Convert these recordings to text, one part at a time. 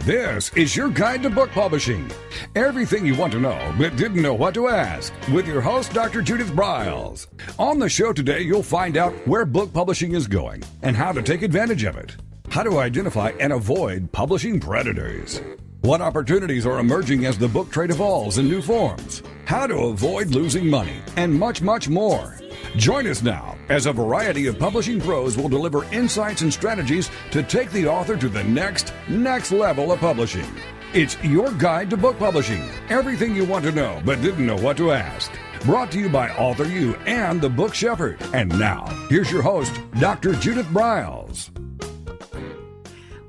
This is your guide to book publishing. Everything you want to know but didn't know what to ask with your host, Dr. Judith Briles. On the show today, you'll find out where book publishing is going and how to take advantage of it. How to identify and avoid publishing predators. What opportunities are emerging as the book trade evolves in new forms. How to avoid losing money and much, much more. Join us now as a variety of publishing pros will deliver insights and strategies to take the author to the next level of publishing. It's your guide to book publishing. Everything you want to know but didn't know what to ask. Brought to you by AuthorU and the Book Shepherd. And now, here's your host, Dr. Judith Briles.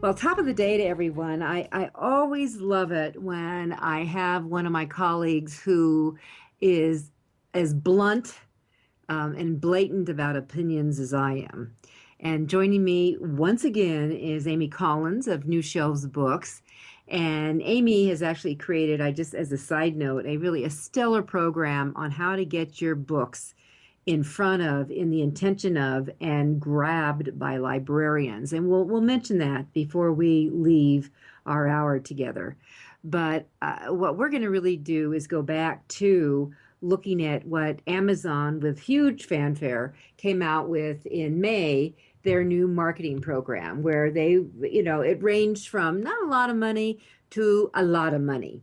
Well, top of the day to everyone. I always love it when I have one of my colleagues who is as blunt and blatant about opinions as I am. And joining me once again is Amy Collins of New Shelves Books. And Amy has actually created, just as a side note, a stellar program on how to get your books in front of, in the intention of, and grabbed by librarians. And we'll mention that before we leave our hour together. But what we're going to really do is go back to looking at what Amazon, with huge fanfare, came out with in May, their new marketing program, where they, it ranged from not a lot of money to a lot of money.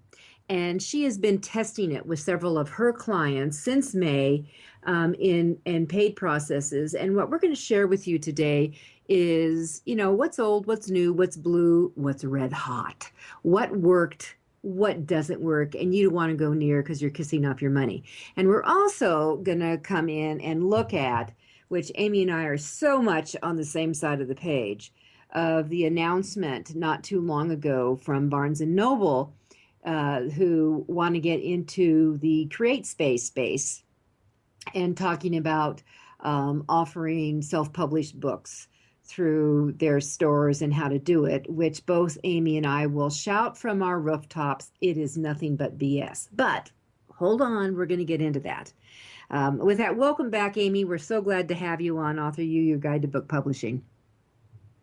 And she has been testing it with several of her clients since May in paid processes. And what we're going to share with you today is, what's old, what's new, what's blue, what's red hot, what worked, what doesn't work, and you don't want to go near because you're kissing off your money. And we're also going to come in and look at, which Amy and I are so much on the same side of the page, of the announcement not too long ago from Barnes & Noble, who want to get into the create space and talking about offering self-published books through their stores and how to do it, which both Amy and I will shout from our rooftops, it is nothing but BS. But hold on, we're going to get into that. With that, welcome back, Amy. We're so glad to have you on AuthorU, your guide to book publishing.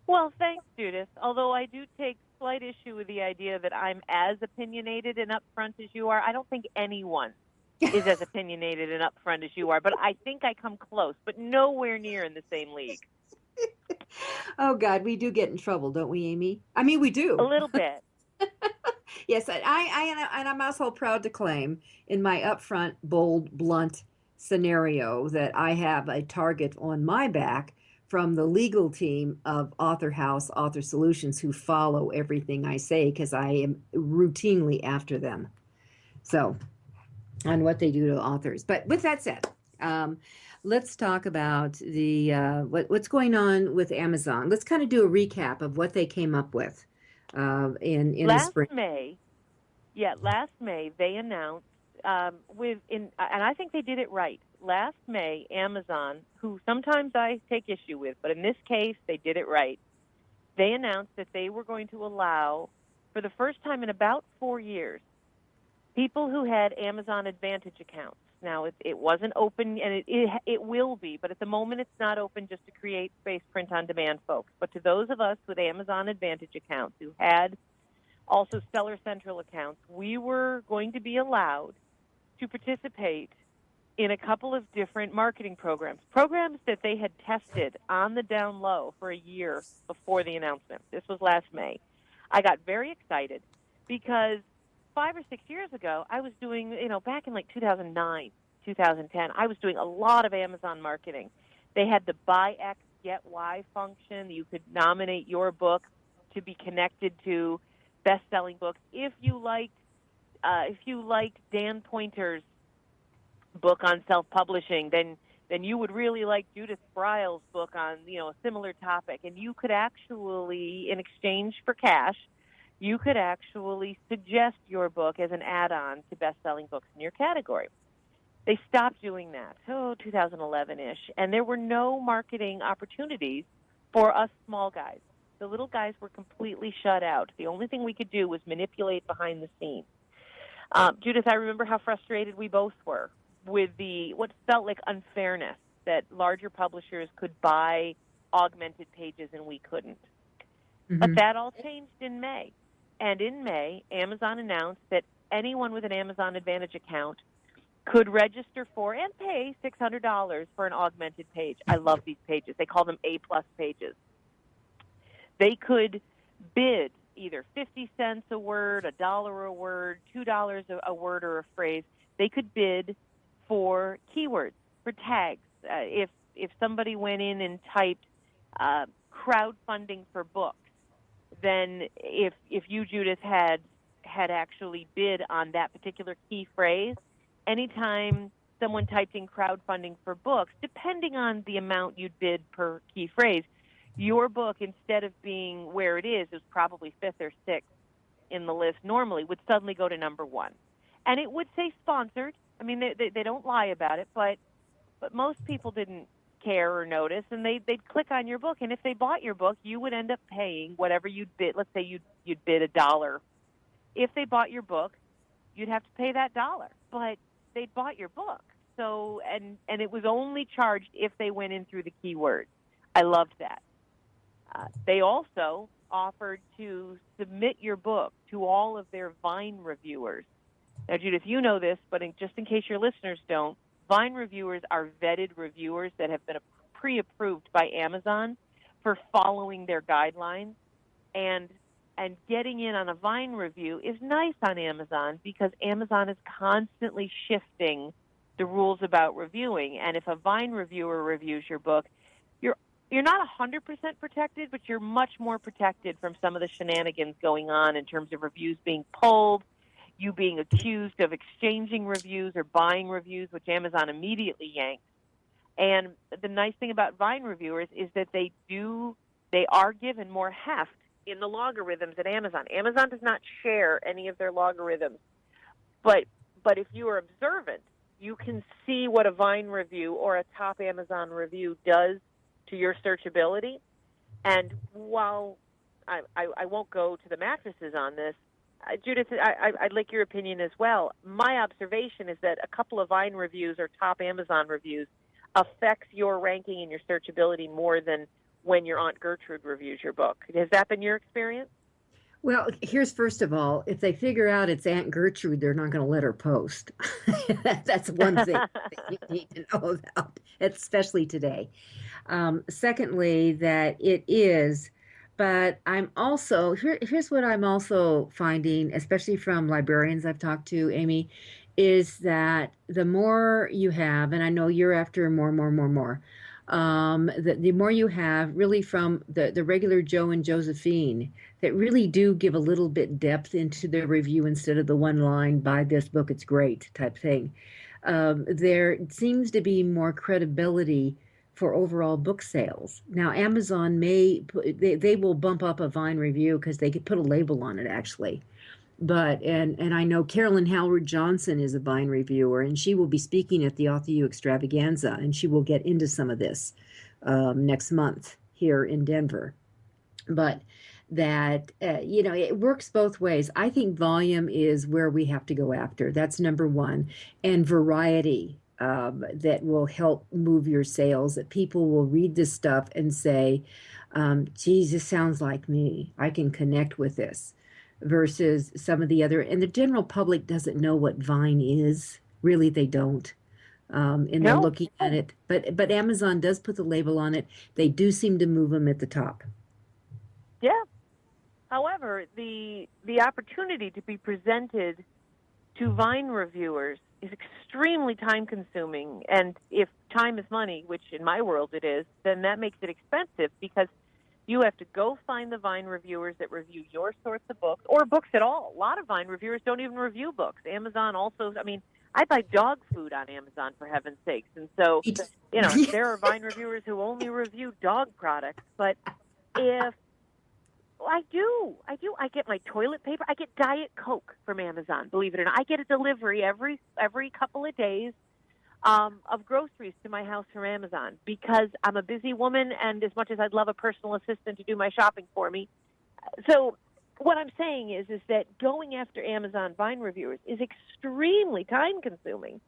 Well, thanks, Judith. Although I do take slight issue with the idea that I'm as opinionated and upfront as you are. I don't think anyone is as opinionated and upfront as you are, but I think I come close, but nowhere near in the same league. Oh, God, we do get in trouble, don't we, Amy? I mean, we do. A little bit. Yes, and I'm also proud to claim in my upfront, bold, blunt scenario that I have a target on my back from the legal team of Author House, Author Solutions, who follow everything I say because I am routinely after them. So, on what they do to authors. But with that said, let's talk about the what's going on with Amazon. Let's kind of do a recap of what they came up with in the spring. Last May they announced and I think they did it right. Last May, Amazon, who sometimes I take issue with, but in this case they did it right. They announced that they were going to allow, for the first time in about 4 years, people who had Amazon Advantage accounts. Now, it wasn't open, and it will be, but at the moment it's not open just to create space print on demand folks. But to those of us with Amazon Advantage accounts who had also Seller Central accounts, we were going to be allowed to participate in a couple of different marketing programs that they had tested on the down low for a year before the announcement. This was last May. I got very excited because 5 or 6 years ago, I was doing, back in like 2009, 2010, I was doing a lot of Amazon marketing. They had the buy X, get Y function. You could nominate your book to be connected to best-selling books. If you liked Dan Pointer's book on self-publishing, then you would really like Judith Briles' book on, a similar topic. And you could actually, in exchange for cash, you could actually suggest your book as an add-on to best-selling books in your category. They stopped doing that, 2011-ish, and there were no marketing opportunities for us small guys. The little guys were completely shut out. The only thing we could do was manipulate behind the scenes. Judith, I remember how frustrated we both were with what felt like unfairness, that larger publishers could buy augmented pages and we couldn't. Mm-hmm. But that all changed in May. And in May, Amazon announced that anyone with an Amazon Advantage account could register for and pay $600 for an augmented page. I love these pages. They call them A-plus pages. They could bid either 50 cents a word, $1 a word, $2 a word or a phrase. They could bid for keywords, for tags. If somebody went in and typed crowdfunding for books, then if you, Judith, had actually bid on that particular key phrase, anytime someone typed in crowdfunding for books, depending on the amount you'd bid per key phrase, your book, instead of being where it is probably 5th or 6th in the list normally, would suddenly go to number 1. And it would say sponsored. I mean, they don't lie about it, but most people didn't care or notice, and they'd click on your book. And if they bought your book, you would end up paying whatever you'd bid. Let's say you'd bid $1. If they bought your book, you'd have to pay that $1. But they'd bought your book. So, and it was only charged if they went in through the keywords. I loved that. They also offered to submit your book to all of their Vine reviewers. Now, Judith, you know this, but just in case your listeners don't, Vine reviewers are vetted reviewers that have been pre-approved by Amazon for following their guidelines. And getting in on a Vine review is nice on Amazon because Amazon is constantly shifting the rules about reviewing. And if a Vine reviewer reviews your book, you're not 100% protected, but you're much more protected from some of the shenanigans going on in terms of reviews being pulled, you being accused of exchanging reviews or buying reviews, which Amazon immediately yanks. And the nice thing about Vine reviewers is that they are given more heft in the logarithms at Amazon. Amazon does not share any of their logarithms. But if you are observant, you can see what a Vine review or a top Amazon review does to your searchability. And while I won't go to the mattresses on this, Judith, I'd like your opinion as well. My observation is that a couple of Vine reviews or top Amazon reviews affects your ranking and your searchability more than when your Aunt Gertrude reviews your book. Has that been your experience? Well, here's first of all, if they figure out it's Aunt Gertrude, they're not going to let her post. That's one thing that you need to know about, especially today. Secondly, that it is, but I'm also, here's what I'm also finding, especially from librarians I've talked to, Amy, is that the more you have, and I know you're after more, the more you have really from the regular Joe and Josephine that really do give a little bit depth into their review instead of the one line, buy this book, it's great type thing. There seems to be more credibility for overall book sales. Now, Amazon they will bump up a Vine review because they could put a label on it actually. But, and I know Carolyn Howard Johnson is a Vine reviewer, and she will be speaking at the AuthorU extravaganza, and she will get into some of this next month here in Denver. But that, it works both ways. I think volume is where we have to go after. That's number one. And variety that will help move your sales, that people will read this stuff and say, geez, this sounds like me. I can connect with this. Versus some of the other, and the general public doesn't know what Vine is. Really, they don't. And they're looking at it. But Amazon does put the label on it. They do seem to move them at the top. Yeah. However, the opportunity to be presented to Vine reviewers is extremely time-consuming. And if time is money, which in my world it is, then that makes it expensive because you have to go find the Vine reviewers that review your sorts of books, or books at all. A lot of Vine reviewers don't even review books. Amazon also, I buy dog food on Amazon, for heaven's sakes. And so, there are Vine reviewers who only review dog products. But if I get my toilet paper. I get Diet Coke from Amazon, believe it or not. I get a delivery every couple of days of groceries to my house from Amazon because I'm a busy woman, and as much as I'd love a personal assistant to do my shopping for me. So what I'm saying is that going after Amazon Vine reviewers is extremely time-consuming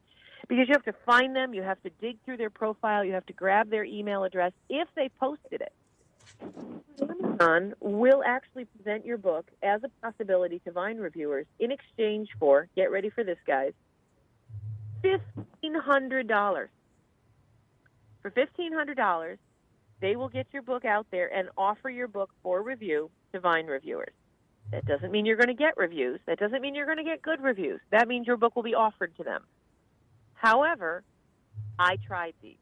because you have to find them, you have to dig through their profile, you have to grab their email address if they posted it. Amazon will actually present your book as a possibility to Vine reviewers in exchange for, get ready for this, guys, $1,500. For $1,500, they will get your book out there and offer your book for review to Vine reviewers. That doesn't mean you're going to get reviews. That doesn't mean you're going to get good reviews. That means your book will be offered to them. However, I tried these.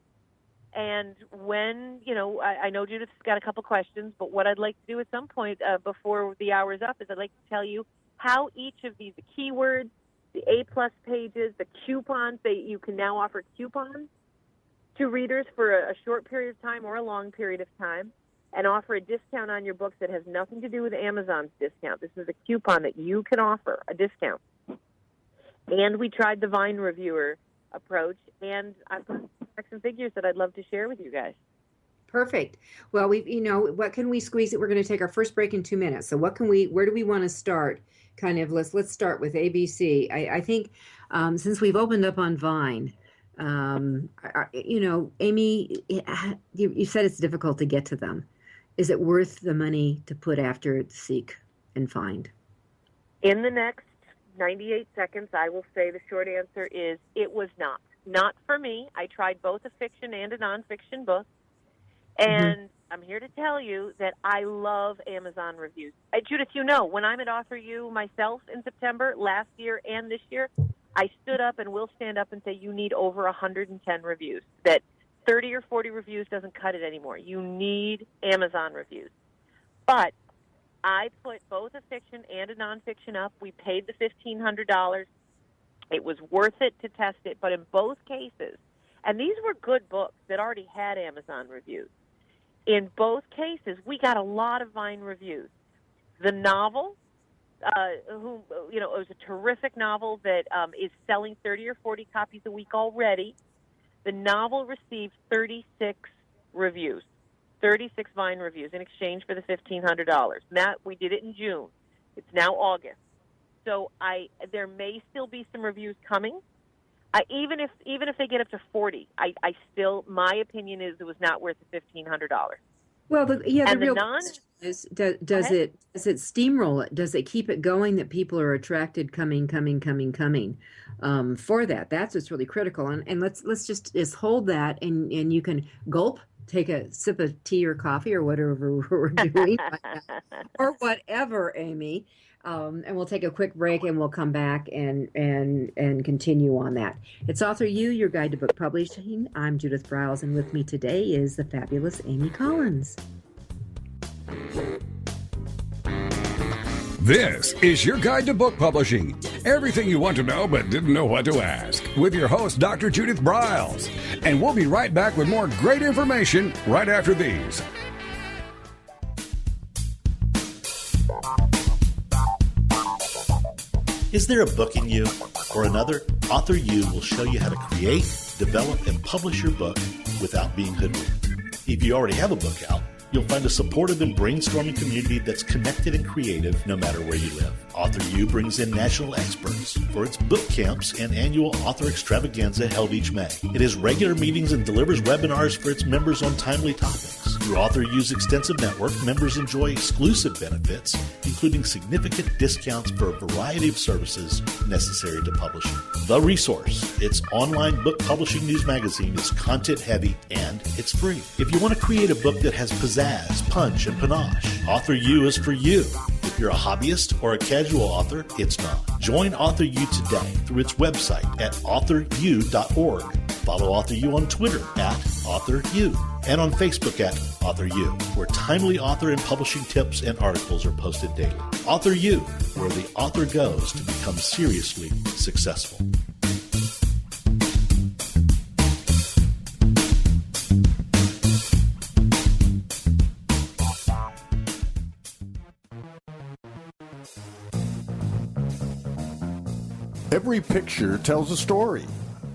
And when, I know Judith's got a couple questions, but what I'd like to do at some point before the hour is up is I'd like to tell you how each of these, the keywords, the A+ pages, the coupons, you can now offer coupons to readers for a short period of time or a long period of time, and offer a discount on your books that has nothing to do with Amazon's discount. This is a coupon that you can offer, a discount. And we tried the Vine reviewer approach, and I've got facts and figures that I'd love to share with you guys. Perfect. Well, what can we squeeze it? We're going to take our first break in 2 minutes. So where do we want to start? Let's start with ABC. I think since we've opened up on Vine, Amy, you said it's difficult to get to them. Is it worth the money to put after seek and find? In the next 98 seconds, I will say the short answer is it was not. Not for me. I tried both a fiction and a nonfiction book, and I'm here to tell you that I love Amazon reviews. Judith, when I'm at AuthorU myself in September, last year and this year, I stood up and will stand up and say you need over 110 reviews, that 30 or 40 reviews doesn't cut it anymore. You need Amazon reviews. But I put both a fiction and a nonfiction up. We paid the $1,500. It was worth it to test it. But in both cases, and these were good books that already had Amazon reviews, in both cases, we got a lot of Vine reviews. The novel, it was a terrific novel that is selling 30 or 40 copies a week already. The novel received 36 reviews, 36 Vine reviews in exchange for the $1,500. That we did it in June. It's now August. So there may still be some reviews coming. Even if they get up to 40, my opinion is it was not worth the $1,500. Well, the real question is, does it steamroll it? Does it keep it going that people are attracted coming for that? That's what's really critical. And let's just hold that, and you can gulp, take a sip of tea or coffee or whatever we're doing, or whatever, Amy. And we'll take a quick break, and we'll come back and continue on that. It's AuthorU, your guide to book publishing. I'm Judith Briles, and with me today is the fabulous Amy Collins. This is your guide to book publishing. Everything you want to know but didn't know what to ask. With your host, Dr. Judith Briles. And we'll be right back with more great information right after these. Is there a book in you or another? AuthorU will show you how to create, develop, and publish your book without being hoodwinked. If you already have a book out, you'll find a supportive and brainstorming community that's connected and creative no matter where you live. AuthorU brings in national experts for its book camps and annual author extravaganza held each May. It has regular meetings and delivers webinars for its members on timely topics. Through AuthorU's extensive network, members enjoy exclusive benefits, including significant discounts for a variety of services necessary to publishing. The Resource, its online book publishing news magazine, is content-heavy and it's free. If you want to create a book that has pizzazz, punch, and panache, AuthorU is for you. If you're a hobbyist or a casual author, it's not. Join AuthorU today through its website at AuthorU.org. Follow AuthorU on Twitter at AuthorU and on Facebook at AuthorU, where timely author and publishing tips and articles are posted daily. AuthorU, where the author goes to become seriously successful. Every picture tells a story.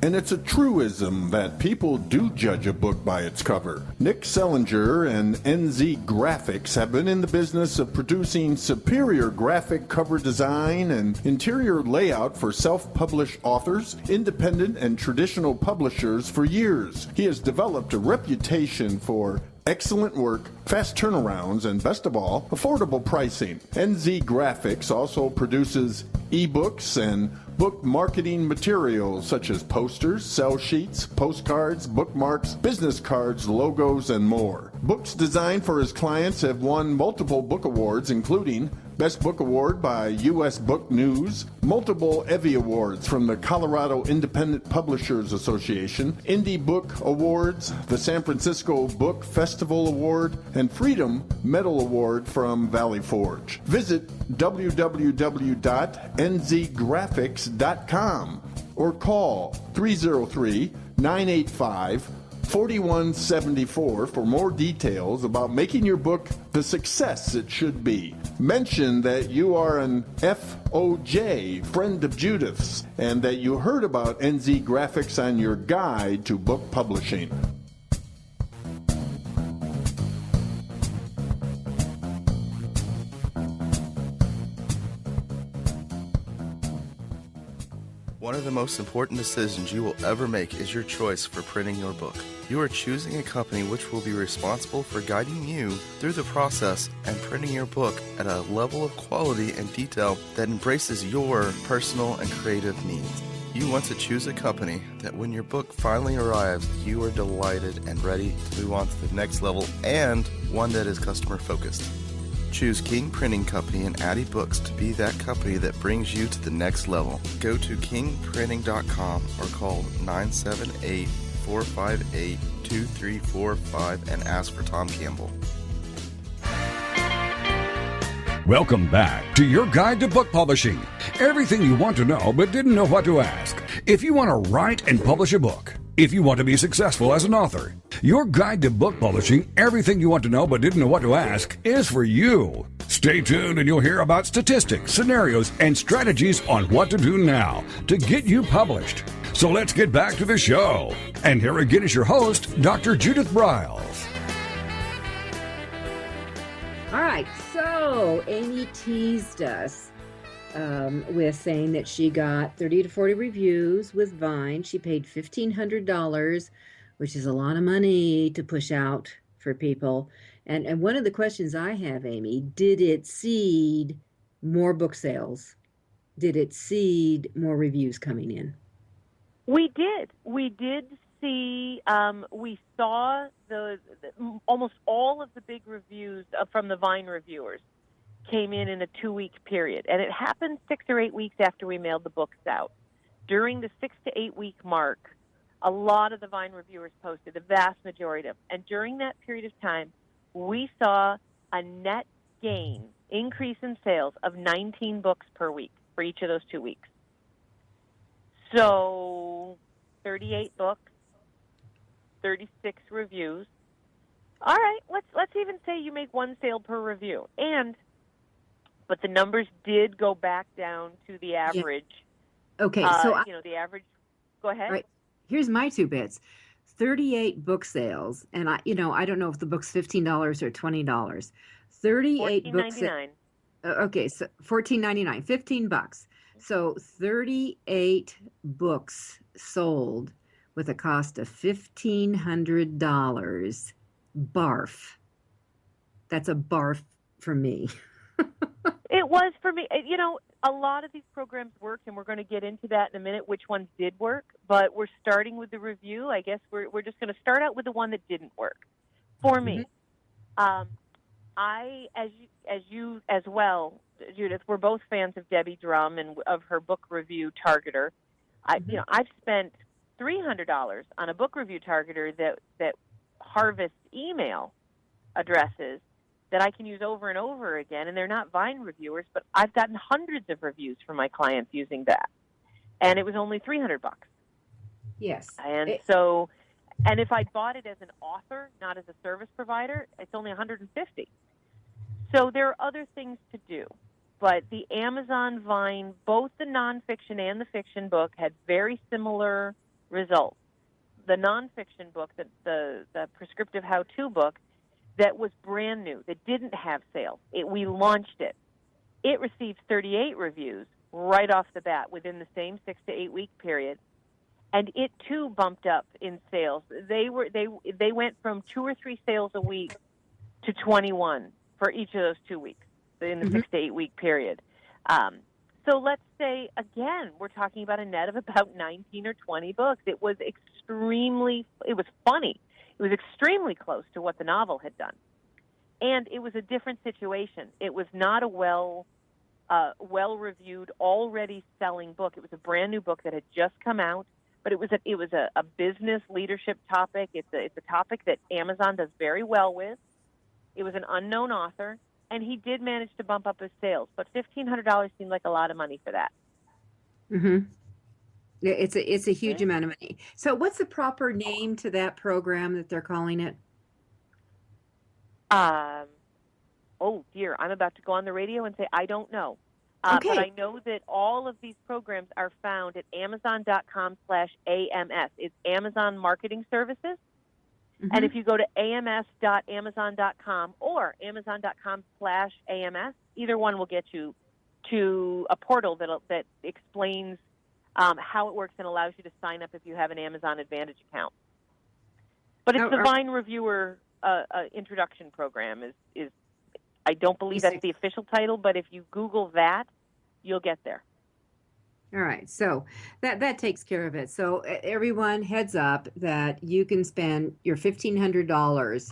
And it's a truism that people do judge a book by its cover. Nick Sellinger and NZ Graphics have been in the business of producing superior graphic cover design and interior layout for self-published authors, independent and traditional publishers for years. He has developed a reputation for Excellent work, fast turnarounds, and best of all, affordable pricing. NZ Graphics also produces ebooks and book marketing materials such as posters, sell sheets, postcards, bookmarks, business cards, logos, and more. Books designed for his clients have won multiple book awards, including Best Book Award by U.S. Book News, multiple Evie Awards from the Colorado Independent Publishers Association, Indie Book Awards, the San Francisco Book Festival Award, and Freedom Medal Award from Valley Forge. Visit www.nzgraphics.com or call 303-985-4174 for more details about making your book the success it should be. Mention that you are an FOJ, friend of Judith's, and that you heard about NZ Graphics on your guide to book publishing. One of the most important decisions you will ever make is your choice for printing your book. You are choosing a company which will be responsible for guiding you through the process and printing your book at a level of quality and detail that embraces your personal and creative needs. You want to choose a company that when your book finally arrives, you are delighted and ready to move on to the next level, and one that is customer focused. Choose King Printing Company and Addy Books to be that company that brings you to the next level. Go to kingprinting.com or call 978-458-2345 and ask for Tom Campbell. Welcome back to your guide to book publishing. Everything you want to know but didn't know what to ask. If you want to write and publish a book, if you want to be successful as an author, your guide to book publishing, everything you want to know but didn't know what to ask, is for you. Stay tuned and you'll hear about statistics, scenarios, and strategies on what to do now to get you published. So let's get back to the show. And here again is your host, Dr. Judith Briles. All right, so Amy teased us with saying that she got 30 to 40 reviews with Vine. She paid $1,500, which is a lot of money to push out for people. And one of the questions I have, Amy, did it seed more book sales? Did it seed more reviews coming in? We did. We did see, we saw the almost all of the big reviews from the Vine reviewers came in a 2-week period. And it happened 6 or 8 weeks after we mailed the books out. During the 6 to 8 week mark, a lot of the Vine reviewers posted, the vast majority of them. And during that period of time, we saw a net gain, increase in sales of 19 books per week for each of those 2 weeks. So 38 books, 36 reviews. All right, let's even say you make one sale per review. But the numbers did go back down to the average. Yeah. Okay, so the average. Go ahead. Right. Here's my 2 bits. 38 book sales, and I don't know if the book's $15 or $20. 38 books. $14.99. Okay, so $14.99, $15. So 38 books sold with a cost of $1,500. Barf. That's a barf for me. It was for me. A lot of these programs worked, and we're going to get into that in a minute, which ones did work. But we're starting with the review. I guess we're just going to start out with the one that didn't work. For me, I, as you as well, Judith, we're both fans of Debbie Drum and of her book review targeter. I've spent $300 on a book review targeter that harvests email addresses that I can use over and over again, and they're not Vine reviewers, but I've gotten hundreds of reviews from my clients using that, and it was only $300. Yes. And if I bought it as an author, not as a service provider, it's only $150. So there are other things to do, but the Amazon Vine, both the nonfiction and the fiction book, had very similar results. The nonfiction book, the prescriptive how-to book, that was brand new, that didn't have sales. We launched it. It received 38 reviews right off the bat within the same 6 to 8 week period. and it too bumped up in sales. They went from 2 or 3 sales a week to 21 for each of those 2 weeks in the 6 to 8 week period. So let's say, again, we're talking about a net of about 19 or 20 books. It was funny. It was extremely close to what the novel had done. And it was a different situation. It was not a well-reviewed, already selling book. It was a brand new book that had just come out, but it was a business leadership topic. It's a topic that Amazon does very well with. It was an unknown author, and he did manage to bump up his sales, but $1,500 seemed like a lot of money for that. Mm-hmm. It's a huge amount of money. So what's the proper name to that program that they're calling it? Oh, dear, I'm about to go on the radio and say I don't know. Okay. But I know that all of these programs are found at Amazon.com/AMS. It's Amazon Marketing Services. Mm-hmm. And if you go to ams.amazon.com or amazon.com/AMS, either one will get you to a portal that explains how it works and allows you to sign up if you have an Amazon Advantage account. But it's the Vine Reviewer introduction program. Is I don't believe that's the official title, but if you Google that, you'll get there. All right, so that takes care of it. So everyone, heads up that you can spend your $1,500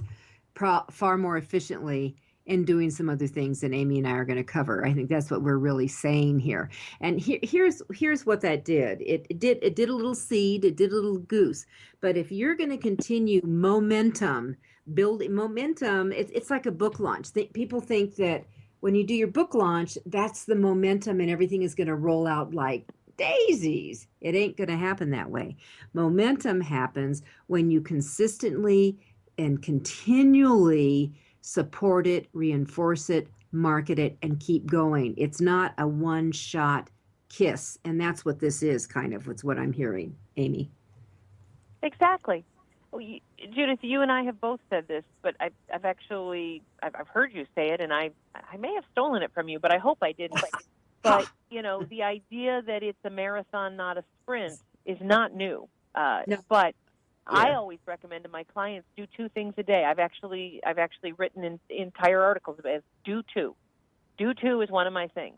far more efficiently in doing some other things than Amy and I are going to cover. I think that's what we're really saying here. And here's what that did. It did a little seed, it did a little goose. But if you're going to continue building momentum, it's like a book launch. People think that when you do your book launch, that's the momentum and everything is going to roll out like daisies. It ain't going to happen that way. Momentum happens when you consistently and continually support it, reinforce it, market it, and keep going. It's not a one-shot kiss, and that's what this is, kind of. It's what I'm hearing, Amy. Exactly. Well, Judith, you and I have both said this, but I've heard you say it, and I may have stolen it from you, but I hope I didn't. But the idea that it's a marathon, not a sprint, is not new. No. But I always recommend to my clients do 2 things a day. I've actually written entire articles about do 2. Do 2 is one of my things.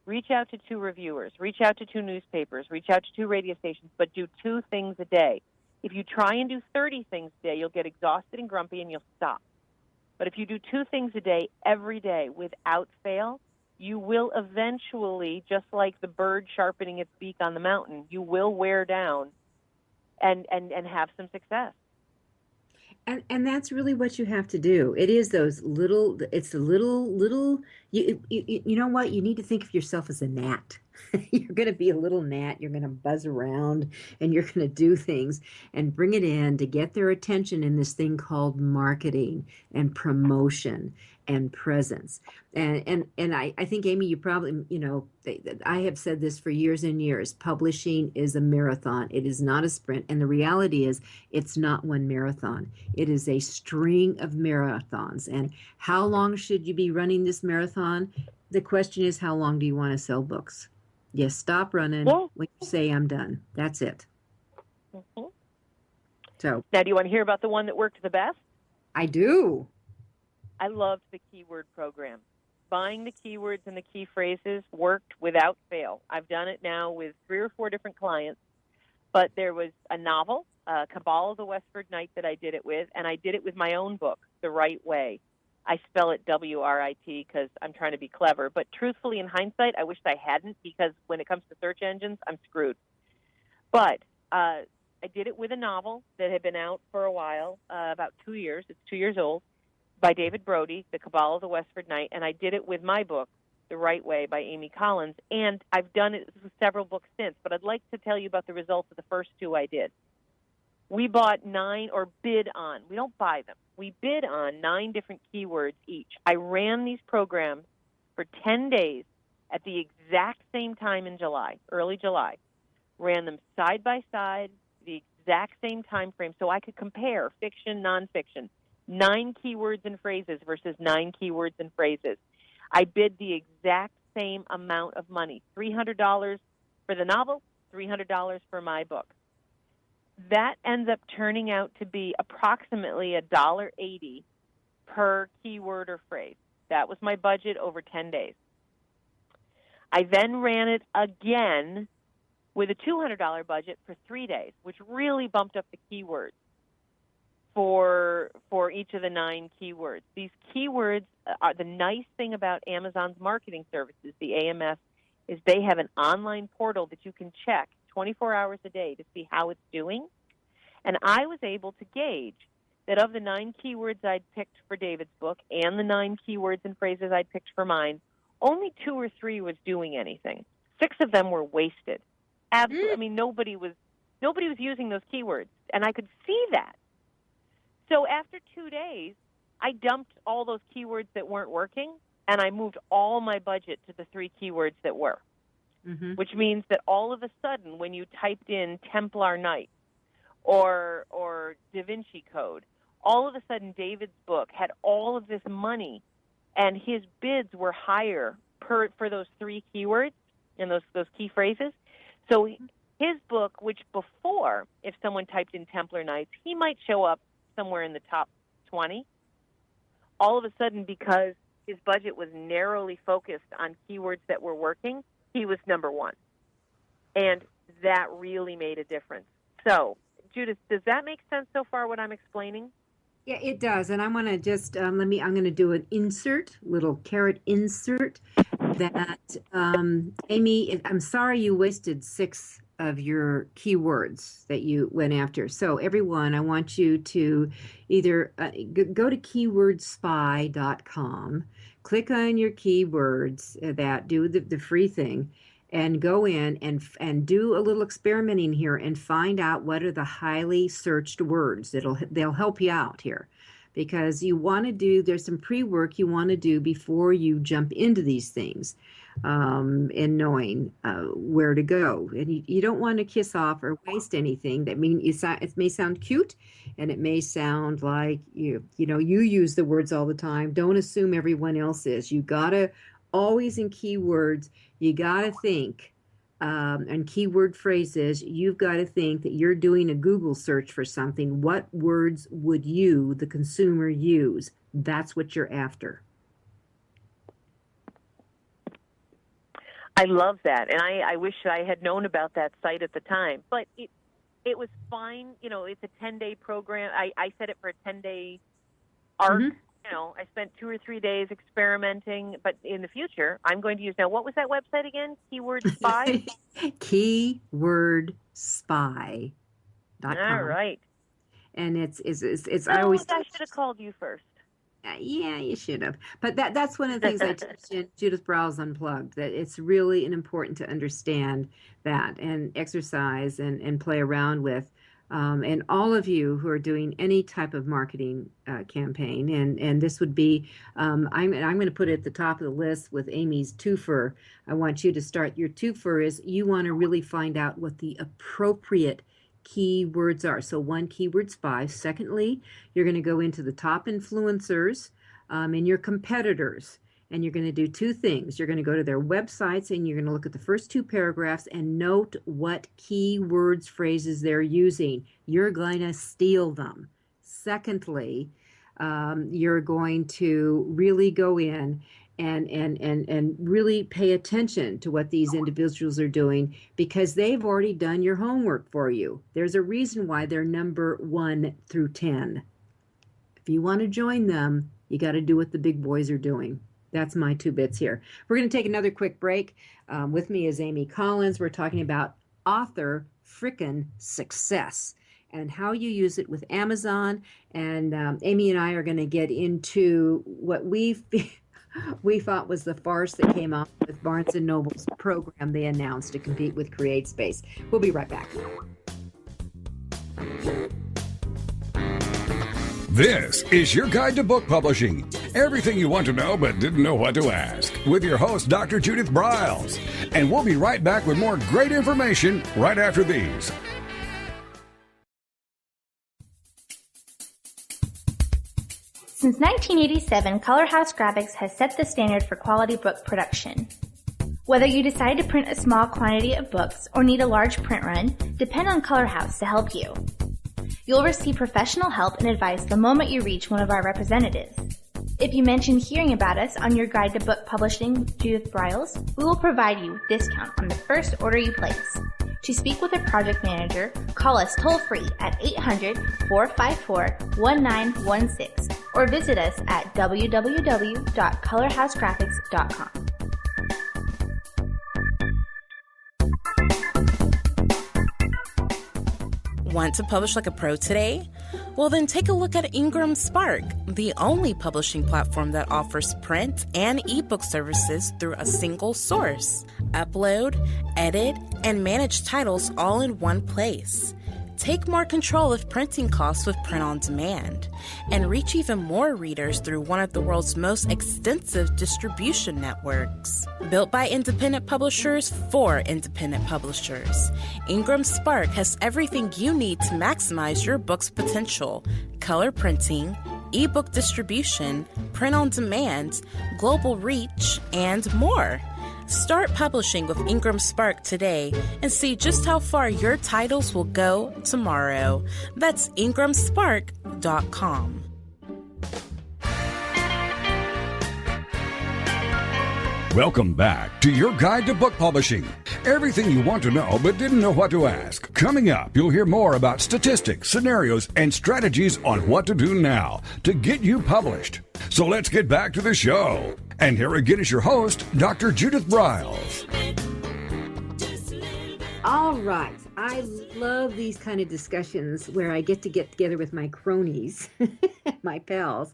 Reach out to 2 reviewers. Reach out to 2 newspapers. Reach out to 2 radio stations. But do 2 things a day. If you try and do 30 things a day, you'll get exhausted and grumpy and you'll stop. But if you do 2 things a day, every day, without fail, you will eventually, just like the bird sharpening its beak on the mountain, you will wear down and have some success. And that's really what you have to do. It is those little, it's the little, you know what? You need to think of yourself as a gnat. You're going to be a little gnat. You're going to buzz around and you're going to do things and bring it in to get their attention in this thing called marketing and promotion and presence. And I think, Amy, you probably, I have said this for years and years. Publishing is a marathon. It is not a sprint. And the reality is it's not one marathon. It is a string of marathons. And how long should you be running this marathon? The question is, how long do you want to sell books? You stop running when you say I'm done. That's it. Mm-hmm. So now, do you want to hear about the one that worked the best? I do. I loved the keyword program. Buying the keywords and the key phrases worked without fail. I've done it now with 3 or 4 different clients, but there was a novel, Cabal of the Westford Knight, that I did it with, and I did it with my own book, The Right Way. I spell it WRIT because I'm trying to be clever, but truthfully, in hindsight, I wish I hadn't, because when it comes to search engines, I'm screwed. But I did it with a novel that had been out for a while, about 2 years. It's 2 years old, by David Brody, The Cabal of the Westford Knight, and I did it with my book, The Right Way, by Amy Collins, and I've done it with several books since, but I'd like to tell you about the results of the first 2 I did. We bought 9, or bid on, we don't buy them, we bid on 9 different keywords each. I ran these programs for 10 days at the exact same time in July, early July. Ran them side by side, the exact same time frame, so I could compare fiction, nonfiction. 9 keywords and phrases versus 9 keywords and phrases. I bid the exact same amount of money, $300 for the novel, $300 for my book. that ends up turning out to be approximately $1.80 per keyword or phrase. That was my budget over 10 days. I then ran it again with a $200 budget for 3 days, which really bumped up the keywords for each of the 9 keywords. These keywords are the nice thing about Amazon's marketing services, the AMS, is they have an online portal that you can check 24 hours a day to see how it's doing. And I was able to gauge that of the 9 keywords I'd picked for David's book and the 9 keywords and phrases I'd picked for mine, only 2 or 3 was doing anything. 6 of them were wasted. Absolutely. I mean, nobody was using those keywords, and I could see that. So after 2 days, I dumped all those keywords that weren't working, and I moved all my budget to the 3 keywords that were, which means that all of a sudden, when you typed in Templar Knight or Da Vinci Code, all of a sudden David's book had all of this money, and his bids were higher for those 3 keywords and those key phrases. So his book, which before, if someone typed in Templar Knights, he might show up somewhere in the top 20. All of a sudden, because his budget was narrowly focused on keywords that were working, he was number 1. And that really made a difference. So, Judith, does that make sense so far, what I'm explaining? Yeah, it does. And I want to just, I'm going to do an little carrot insert that, Amy, I'm sorry you wasted 6 of your keywords that you went after. So everyone, I want you to either go to keywordspy.com, click on your keywords that do the free thing, and go in and do a little experimenting here and find out what are the highly searched words. They'll help you out here, because you want to do, there's some pre-work you want to do before you jump into these things, in knowing where to go. And you don't want to kiss off or waste anything. That it may sound cute, and it may sound like you use the words all the time. Don't assume everyone else is. You gotta always, in keywords, you gotta think, and keyword phrases, you've got to think that you're doing a Google search for something. What words would you, the consumer, use? That's what you're after. I love that, and I wish I had known about that site at the time. But it was fine. It's a 10-day program. I set it for a 10-day arc. I spent 2 or 3 days experimenting, but in the future, I'm going to use, now, what was that website again? Keyword Spy? Keywordspy.com. All right. And it's I should have called you first. Yeah, you should have. But that's one of the things I teach in Judith Briles Unplugged, that it's really important to understand that and exercise and play around with. And all of you who are doing any type of marketing campaign, and this would be, I'm going to put it at the top of the list with Amy's twofer. I want you to start. Your twofer is you want to really find out what the appropriate keywords are. So 1, keyword spy. Secondly, you're going to go into the top influencers and your competitors. And you're going to do 2 things. You're going to go to their websites and you're going to look at the first 2 paragraphs and note what keywords, phrases they're using. You're going to steal them. Secondly, you're going to really go in and really pay attention to what these individuals are doing, because they've already done your homework for you. There's a reason why they're number 1 through 10. If you want to join them, you got to do what the big boys are doing. That's my 2 bits here. We're going to take another quick break. With me is Amy Collins. We're talking about author frickin' success and how you use it with Amazon. And Amy and I are going to get into what we thought was the farce that came out with Barnes & Noble's program they announced to compete with CreateSpace. We'll be right back. This is your guide to book publishing. Everything you want to know but didn't know what to ask, with your host, Dr. Judith Briles. And we'll be right back with more great information right after these. Since 1987, Color House Graphics has set the standard for quality book production. Whether you decide to print a small quantity of books or need a large print run, depend on Color House to help you. You'll receive professional help and advice the moment you reach one of our representatives. If you mention hearing about us on your guide to book publishing with Judith Briles, we will provide you with a discount on the first order you place. To speak with a project manager, call us toll-free at 800-454-1916 or visit us at www.colorhousegraphics.com. Want to publish like a pro today? Well, then take a look at Ingram Spark, the only publishing platform that offers print and ebook services through a single source. Upload, edit, and manage titles all in one place. Take more control of printing costs with print on demand, and reach even more readers through one of the world's most extensive distribution networks. Built by independent publishers for independent publishers, Ingram Spark has everything you need to maximize your book's potential: color printing, ebook distribution, print on demand, global reach, and more. Start publishing with Ingram Spark today and see just how far your titles will go tomorrow. That's ingramspark.com. Welcome back to your guide to book publishing. Everything you want to know but didn't know what to ask. Coming up, you'll hear more about statistics, scenarios, and strategies on what to do now to get you published. So let's get back to the show. And here again is your host, Dr. Judith Briles. All right. I love these kind of discussions where I get together with my cronies, my pals,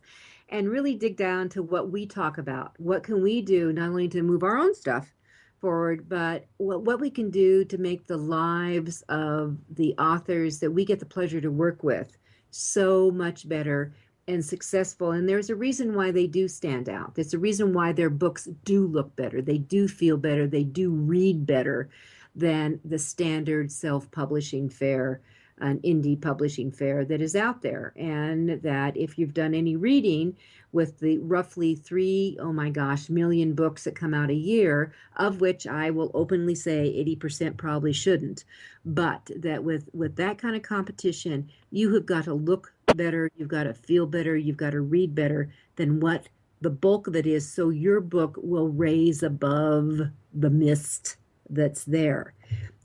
and really dig down to what we talk about. What can we do not only to move our own stuff forward, but what we can do to make the lives of the authors that we get the pleasure to work with so much better and successful. And there's a reason why they do stand out. There's a reason why their books do look better. They do feel better. They do read better than the standard self-publishing fare, an indie publishing fare that is out there. And that if you've done any reading with the roughly 3 million books that come out a year, of which I will openly say 80% probably shouldn't, but that with that kind of competition, you have got to look better, you've got to feel better, you've got to read better than what the bulk of it is, so your book will raise above the mist that's there.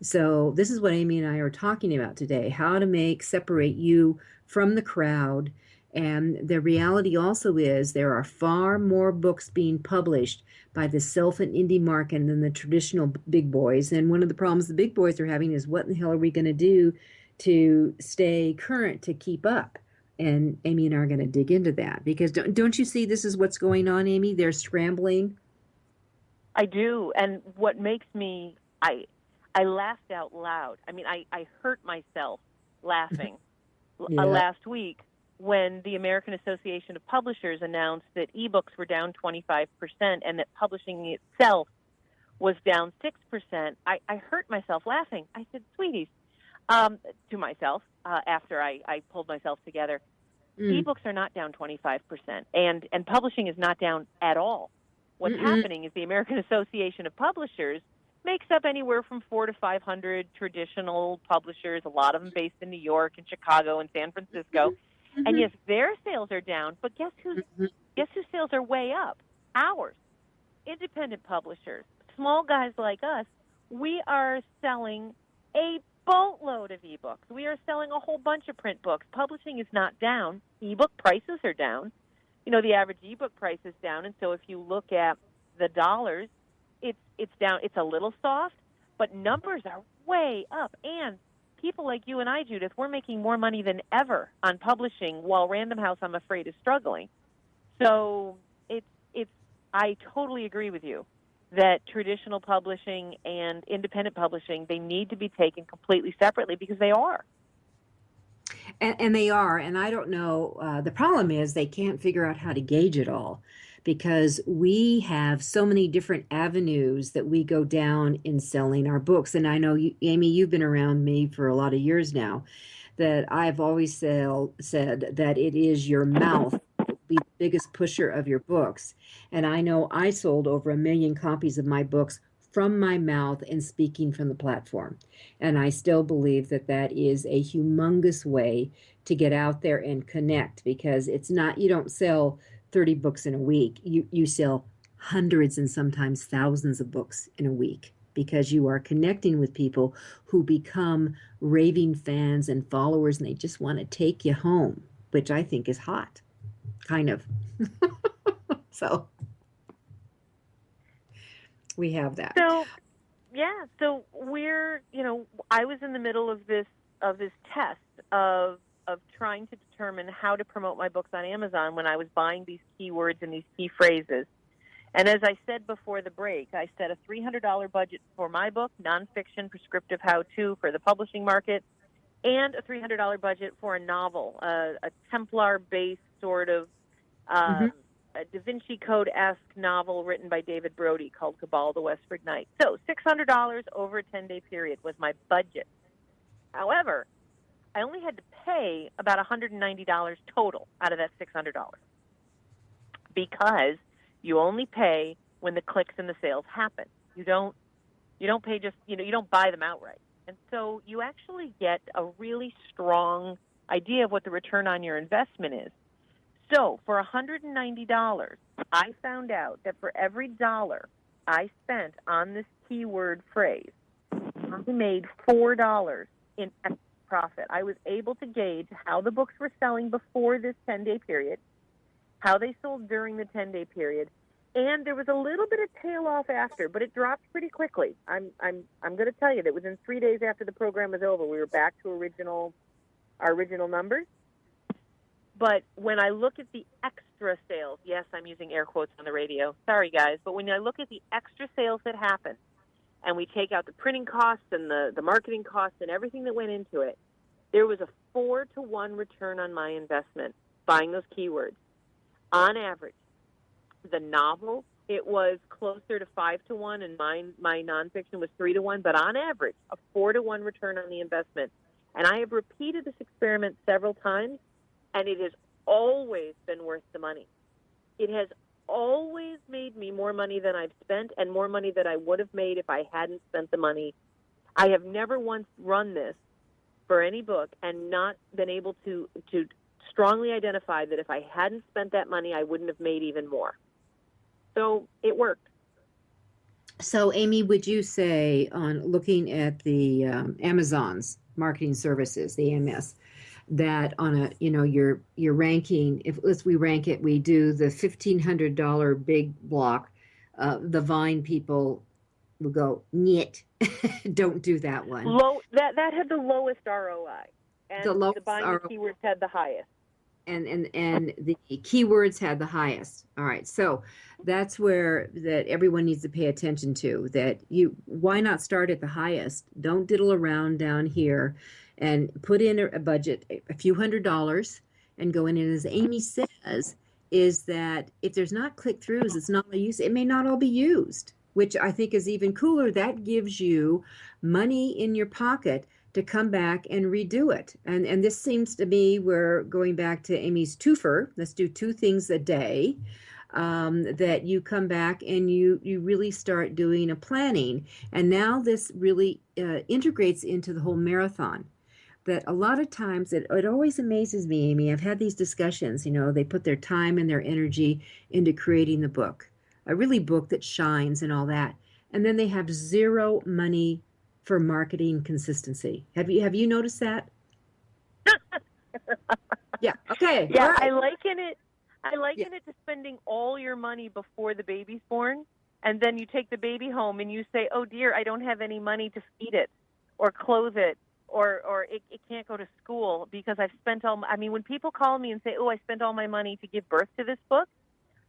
So this is what Amy and I are talking about today, how to separate you from the crowd. And the reality also is there are far more books being published by the self and indie market than the traditional big boys. And one of the problems the big boys are having is, what in the hell are we going to do to stay current, to keep up? And Amy and I are going to dig into that, because don't you see this is what's going on, Amy? They're scrambling. I do. And what makes me, I laughed out loud. I mean, I hurt myself laughing last week when the American Association of Publishers announced that ebooks were down 25% and that publishing itself was down 6%. I hurt myself laughing. I said, sweeties, to myself, after I pulled myself together, ebooks are not down 25%, and publishing is not down at all. What's happening is the American Association of Publishers makes up anywhere from 400 to 500 traditional publishers, a lot of them based in New York and Chicago and San Francisco. And yes, their sales are down, but guess whose sales are way up? Ours. Independent publishers, small guys like us, we are selling a boatload of ebooks. We are selling a whole bunch of print books. Publishing is not down. Ebook prices are down. You know, the average ebook price is down, and so if you look at the dollars, it's down. It's a little soft, but numbers are way up. And people like you and I, Judith, we're making more money than ever on publishing, while Random House, I'm afraid, is struggling. So I totally agree with you that traditional publishing and independent publishing, they need to be taken completely separately, because they are. And they are. And I don't know. The problem is they can't figure out how to gauge it all, because we have so many different avenues that we go down in selling our books. And I know, Amy, you've been around me for a lot of years now, that I've always said that it is your mouth be the biggest pusher of your books. And I know I sold over 1 million copies of my books from my mouth and speaking from the platform. And I still believe that that is a humongous way to get out there and connect, because it's not, you don't sell 30 books in a week. You sell hundreds and sometimes thousands of books in a week, because you are connecting with people who become raving fans and followers, and they just want to take you home, which I think is hot, kind of. So we have that. So, yeah. So we're, I was in the middle of this test of trying to determine how to promote my books on Amazon when I was buying these keywords and these key phrases. And as I said before the break, I set a $300 budget for my book, nonfiction prescriptive how-to for the publishing market, and a $300 budget for a novel, a Templar-based sort of a Da Vinci Code-esque novel written by David Brody called Cabal the Westford Knight. So $600 over a 10-day period was my budget. However, I only had to pay about $190 total out of that $600, because you only pay when the clicks and the sales happen. You don't pay just, you don't buy them outright. And so you actually get a really strong idea of what the return on your investment is. So for $190, I found out that for every dollar I spent on this keyword phrase, I made $4 in extra profit. I was able to gauge how the books were selling before this 10-day period, how they sold during the 10-day period, and there was a little bit of tail off after, but it dropped pretty quickly. I'm going to tell you that within 3 days after the program was over, we were back to our original numbers. But when I look at the extra sales, yes, I'm using air quotes on the radio. Sorry, guys. But when I look at the extra sales that happened, and we take out the printing costs and the marketing costs and everything that went into it, there was a 4-to-1 return on my investment buying those keywords. On average, the novel, it was closer to 5-to-1, and my nonfiction was 3-to-1, but on average, a 4-to-1 return on the investment. And I have repeated this experiment several times, and it has always been worth the money. It has always made me more money than I've spent, and more money than I would have made if I hadn't spent the money. I have never once run this for any book and not been able to strongly identify that if I hadn't spent that money, I wouldn't have made even more. So it worked. So, Amy, would you say, on looking at the Amazon's marketing services, the AMS, that on a, your ranking, if we rank it, we do the $1,500 big block, the Vine people will go, "Nyet, don't do that one." That had the lowest ROI, and the buying the keywords had the highest. And the keywords had the highest. All right, so that's where that everyone needs to pay attention to. That why not start at the highest? Don't diddle around down here, and put in a budget, a few $100s, and go in. And as Amy says, is that if there's not click-throughs, it's not used. It may not all be used, which I think is even cooler. That gives you money in your pocket to come back and redo it. And this seems to me, we're going back to Amy's twofer. Let's do 2 things a day. That you come back and you really start doing a planning. And now this really integrates into the whole marathon. That a lot of times, it always amazes me, Amy, I've had these discussions, they put their time and their energy into creating the book, a really book that shines and all that. And then they have zero money for marketing consistency. Have you noticed that? Yeah. Okay. Yeah, right. I liken it to spending all your money before the baby's born, and then you take the baby home and you say, "Oh dear, I don't have any money to feed it or clothe it, or it can't go to school because I've spent all." When people call me and say, "Oh, I spent all my money to give birth to this book,"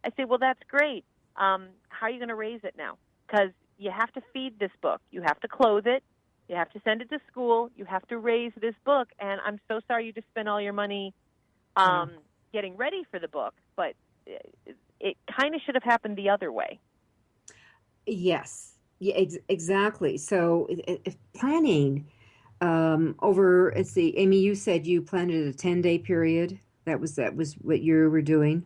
I say, "Well, that's great. How are you going to raise it now? Because you have to feed this book. You have to clothe it. You have to send it to school. You have to raise this book. And I'm so sorry you just spent all your money getting ready for the book, but it kind of should have happened the other way." Yes. Yeah, exactly. So planning over, let's see, Amy, you said you planned it a 10-day period. That was what you were doing.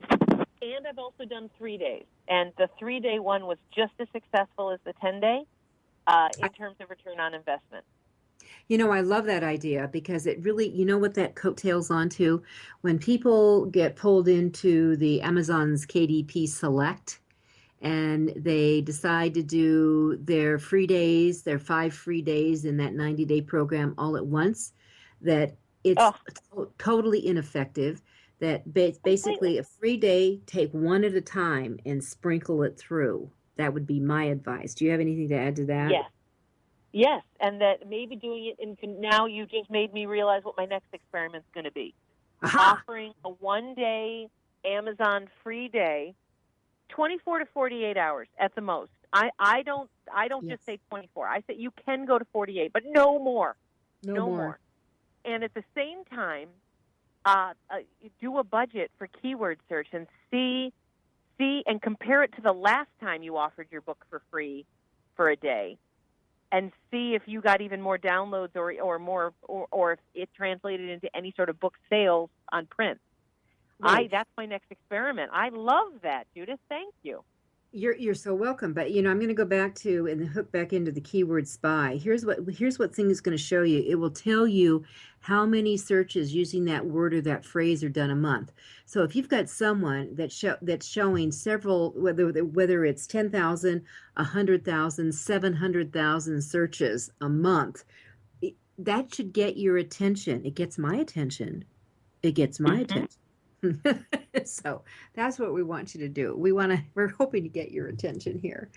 And I've also also done 3 days, and the 3-day one was just as successful as the 10-day in terms of return on investment. You know, I love that idea because it really, you know what that coattails onto? When people get pulled into the Amazon's KDP Select and they decide to do their free days, their 5 free days in that 90-day program all at once, that it's totally ineffective. That basically a free day, take one at a time and sprinkle it through. That would be my advice. Do you have anything to add to that? Yes. Yes, and that maybe doing it now you just made me realize what my next experiment's going to be. Aha! Offering a 1-day Amazon free day, 24 to 48 hours at the most. I don't just say 24. I say you can go to 48, but no more. No more. And at the same time, do a budget for keyword search and see and compare it to the last time you offered your book for free for a day, and see if you got even more downloads or more or if it translated into any sort of book sales on print. Right. That's my next experiment. I love that, Judith. Thank you. You're so welcome. But I'm going to go back to and hook back into the keyword spy. Here's what thing is going to show you. It will tell you how many searches using that word or that phrase are done a month. So if you've got someone that's showing several, whether it's 10,000, 100,000, 700,000 searches a month, that should get your attention. It gets my attention. It gets my attention. So that's what we want you to do. We're hoping to get your attention here.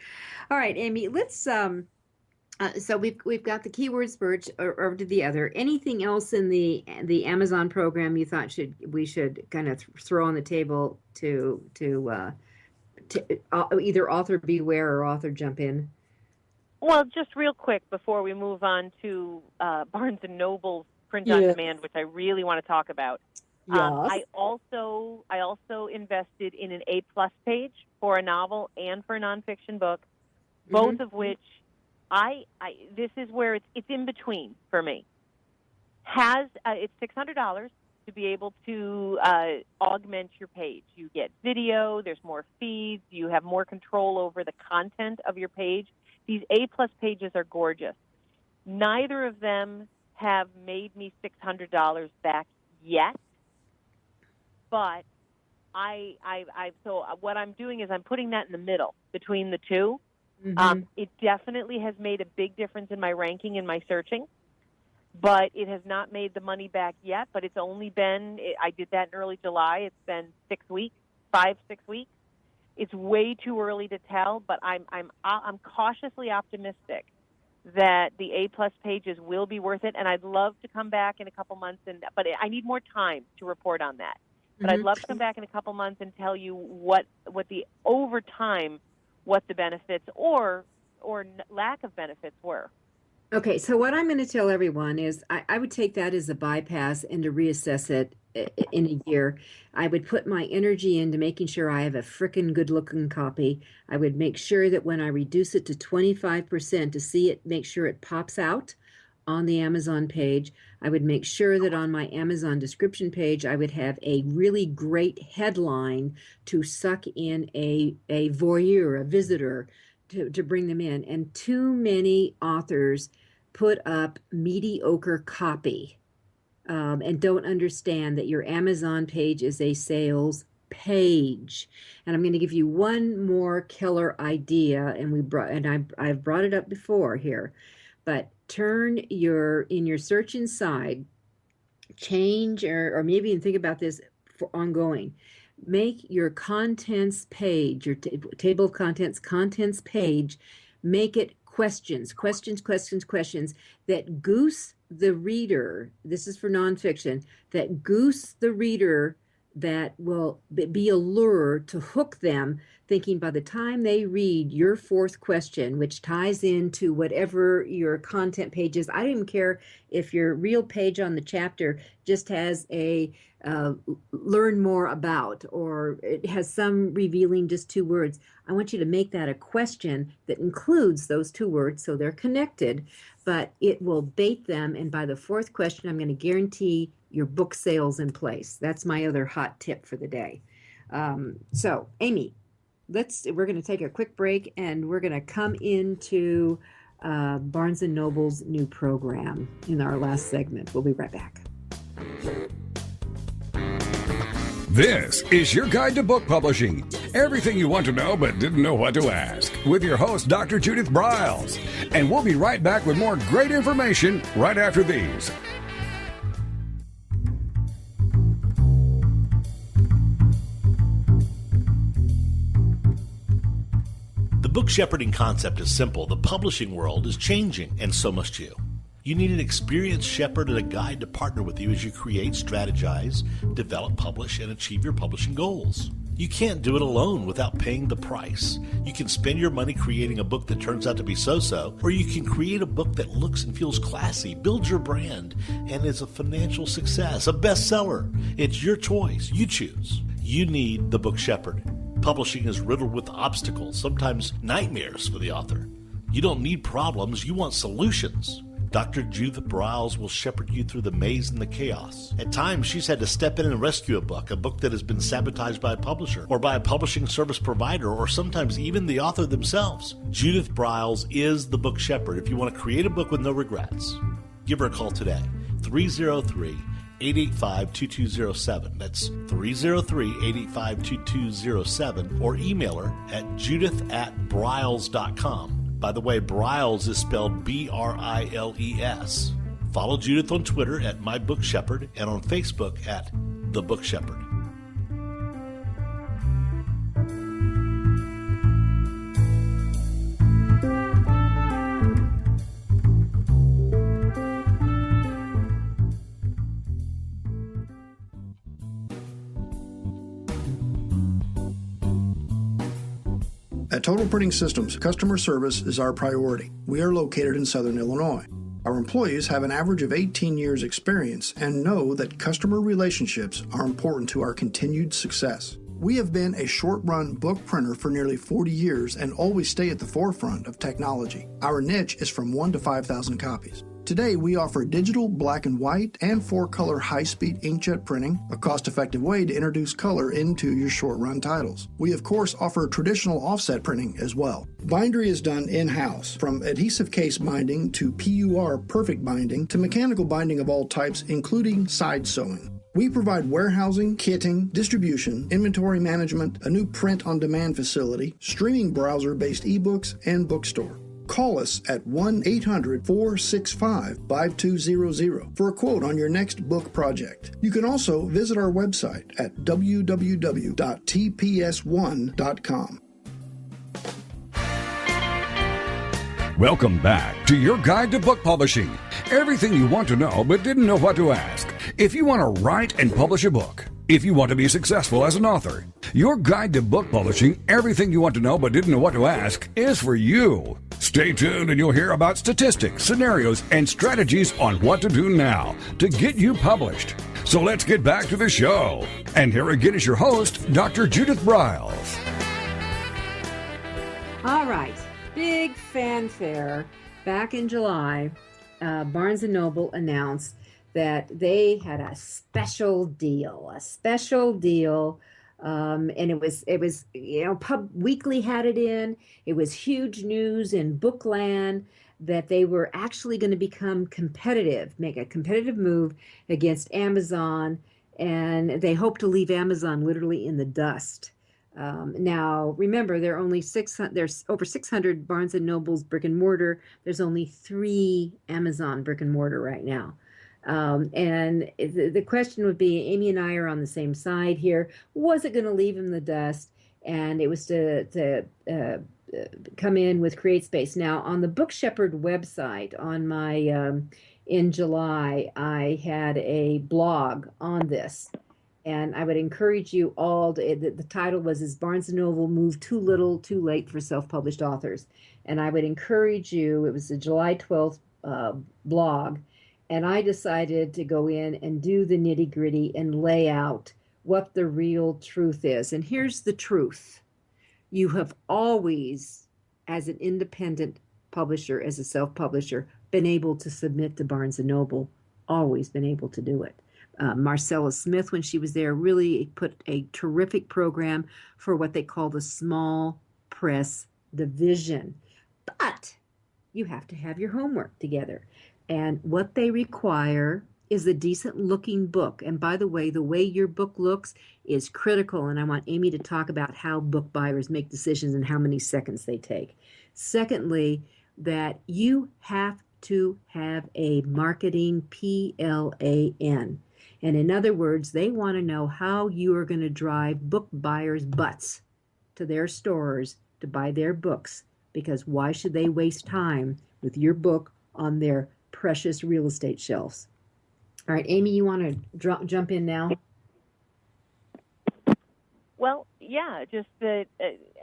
All right, Amy, let's so we've got the keyword search over to the other. Anything else in the Amazon program you thought we should kind of throw on the table to either author beware or author jump in? Well, just real quick before we move on to Barnes and Noble's print on demand, which I really want to talk about. Yes. I also invested in an A+ page for a novel and for a nonfiction book, both of which this is where it's in between for me. It's $600 to be able to augment your page. You get video, there's more feeds, you have more control over the content of your page. These A+ pages are gorgeous. Neither of them have made me $600 back yet. But so what I'm doing is I'm putting that in the middle between the two. It definitely has made a big difference in my ranking and my searching, but it has not made the money back yet. But it's only been, I did that in early July. It's been 6 weeks, 5-6 weeks. It's way too early to tell, but I'm cautiously optimistic that the A+ pages will be worth it, and I'd love to come back in a couple months. But I need more time to report on that. But I'd love to come back in a couple months and tell you what the over time, what the benefits or lack of benefits were. Okay, so what I'm going to tell everyone is I would take that as a bypass and to reassess it in a year. I would put my energy into making sure I have a frickin' good-looking copy. I would make sure that when I reduce it to 25% to see it, make sure it pops out on the Amazon page. I would make sure that on my Amazon description page, I would have a really great headline to suck in a voyeur, a visitor, to bring them in. And too many authors put up mediocre copy and don't understand that your Amazon page is a sales page. And I'm going to give you one more killer idea, and I've brought it up before here, but turn in your search inside, change or maybe even think about this for ongoing. Make your contents page, your table of contents page, make it questions that goose the reader. This is for nonfiction, that goose the reader, that will be a lure to hook them, thinking by the time they read your fourth question, which ties into whatever your content page is. I don't even care if your real page on the chapter just has a learn more about, or it has some revealing just 2 words. I want you to make that a question that includes those 2 words so they're connected, but it will bait them. And by the 4th question, I'm going to guarantee your book sales in place. That's my other hot tip for the day. So, Amy, we're going to take a quick break, and we're going to come into Barnes & Noble's new program in our last segment. We'll be right back. This is your guide to book publishing. Everything you want to know but didn't know what to ask. With your host, Dr. Judith Briles. And we'll be right back with more great information right after these. The book shepherding concept is simple. The publishing world is changing, and so must you. You need an experienced shepherd and a guide to partner with you as you create, strategize, develop, publish, and achieve your publishing goals. You can't do it alone without paying the price. You can spend your money creating a book that turns out to be so-so, or you can create a book that looks and feels classy, builds your brand, and is a financial success, a bestseller. It's your choice. You choose. You need the book shepherd. Publishing is riddled with obstacles, sometimes nightmares for the author. You don't need problems, you want solutions. Dr. Judith Briles will shepherd you through the maze and the chaos. At times, she's had to step in and rescue a book that has been sabotaged by a publisher or by a publishing service provider, or sometimes even the author themselves. Judith Briles is the book shepherd if you want to create a book with no regrets. Give her a call today, 303-885-2207. That's 303-885-2207, or email her at judith@briles.com. By the way, Briles is spelled B-R-I-L-E-S. Follow Judith on Twitter at My Book Shepherd and on Facebook at The Book Shepherd. At Total Printing Systems, customer service is our priority. We are located in Southern Illinois. Our employees have an average of 18 years experience and know that customer relationships are important to our continued success. We have been a short-run book printer for nearly 40 years and always stay at the forefront of technology. Our niche is from 1 to 5,000 copies. Today, we offer digital, black and white, and 4-color high-speed inkjet printing, a cost-effective way to introduce color into your short-run titles. We, of course, offer traditional offset printing as well. Bindery is done in-house, from adhesive case binding to PUR perfect binding to mechanical binding of all types, including side sewing. We provide warehousing, kitting, distribution, inventory management, a new print-on-demand facility, streaming browser-based ebooks, and bookstore. Call us at 1-800-465-5200 for a quote on your next book project. You can also visit our website at www.tps1.com. Welcome back to your guide to book publishing. Everything you want to know but didn't know what to ask. If you want to write and publish a book, if you want to be successful as an author, your guide to book publishing, everything you want to know but didn't know what to ask, is for you. Stay tuned and you'll hear about statistics, scenarios, and strategies on what to do now to get you published. So let's get back to the show. And here again is your host, Dr. Judith Briles. All right. Big fanfare. Back in July, Barnes & Noble announced that they had a special deal, and it was Pub Weekly had it in. It was huge news in Bookland that they were actually going to become competitive, make a competitive move against Amazon, and they hope to leave Amazon literally in the dust. Now, remember, there are only 600. There's over 600 Barnes & Noble's brick and mortar. There's only 3 Amazon brick and mortar right now. And the question would be, Amy and I are on the same side here. Was it going to leave in the dust? And it was to come in with CreateSpace. Now, on the Book Shepherd website, on my in July, I had a blog on this. And I would encourage you all to, the title was, Is Barnes & Noble Moved Too Little, Too Late for Self-Published Authors? And I would encourage you, it was a July 12th blog, and I decided to go in and do the nitty-gritty and lay out what the real truth is. And here's the truth. You have always, as an independent publisher, as a self-publisher, been able to submit to Barnes & Noble, always been able to do it. Marcella Smith, when she was there, really put a terrific program for what they call the small press division. But you have to have your homework together. And what they require is a decent looking book. And by the way your book looks is critical. And I want Amy to talk about how book buyers make decisions and how many seconds they take. Secondly, that you have to have a marketing plan. And in other words, they want to know how you are going to drive book buyers' butts to their stores to buy their books. Because why should they waste time with your book on their precious real estate shelves? All right, Amy, you want to jump in now? Well, yeah, just that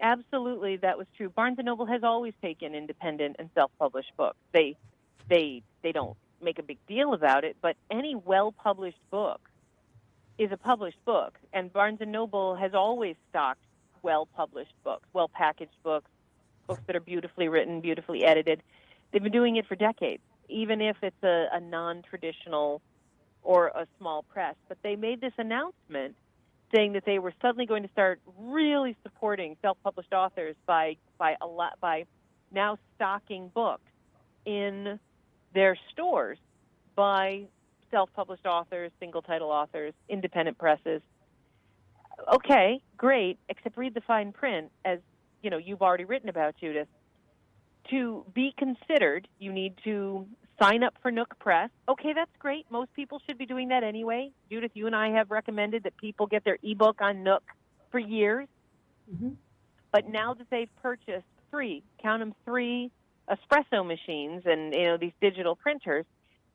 absolutely that was true. Barnes & Noble has always taken independent and self-published books. They don't make a big deal about it, but any well-published book is a published book, and Barnes & Noble has always stocked well-published books, well-packaged books, books that are beautifully written, beautifully edited. They've been doing it for decades, even if it's a non-traditional or a small press. But they made this announcement saying that they were suddenly going to start really supporting self-published authors by now stocking books in their stores by self-published authors, single-title authors, independent presses. Okay, great, except read the fine print, as you know, you've already written about, Judith. To be considered, you need to sign up for Nook Press. Okay, that's great. Most people should be doing that anyway. Judith, you and I have recommended that people get their ebook on Nook for years. Mm-hmm. But now that they've purchased three espresso machines and these digital printers,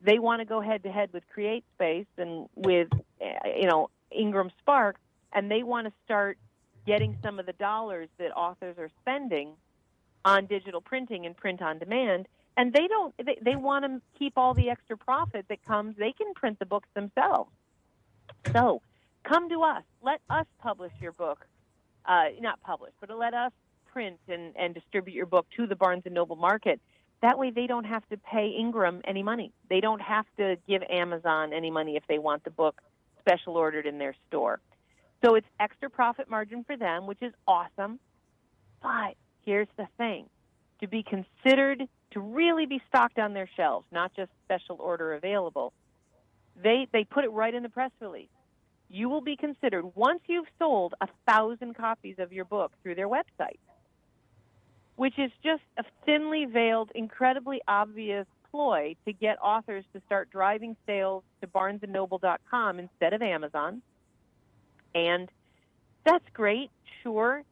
they want to go head-to-head with CreateSpace and with Ingram Spark, and they want to start getting some of the dollars that authors are spending on digital printing and print on demand, and they want to keep all the extra profit that comes. They can print the books themselves. So come to us. Let us publish your book. Not publish, but let us print and distribute your book to the Barnes & Noble market. That way they don't have to pay Ingram any money. They don't have to give Amazon any money if they want the book special ordered in their store. So it's extra profit margin for them, which is awesome. But here's the thing. To be considered to really be stocked on their shelves, not just special order available, they put it right in the press release. You will be considered once you've sold 1,000 copies of your book through their website, which is just a thinly veiled, incredibly obvious ploy to get authors to start driving sales to barnesandnoble.com instead of Amazon. And that's great, sure.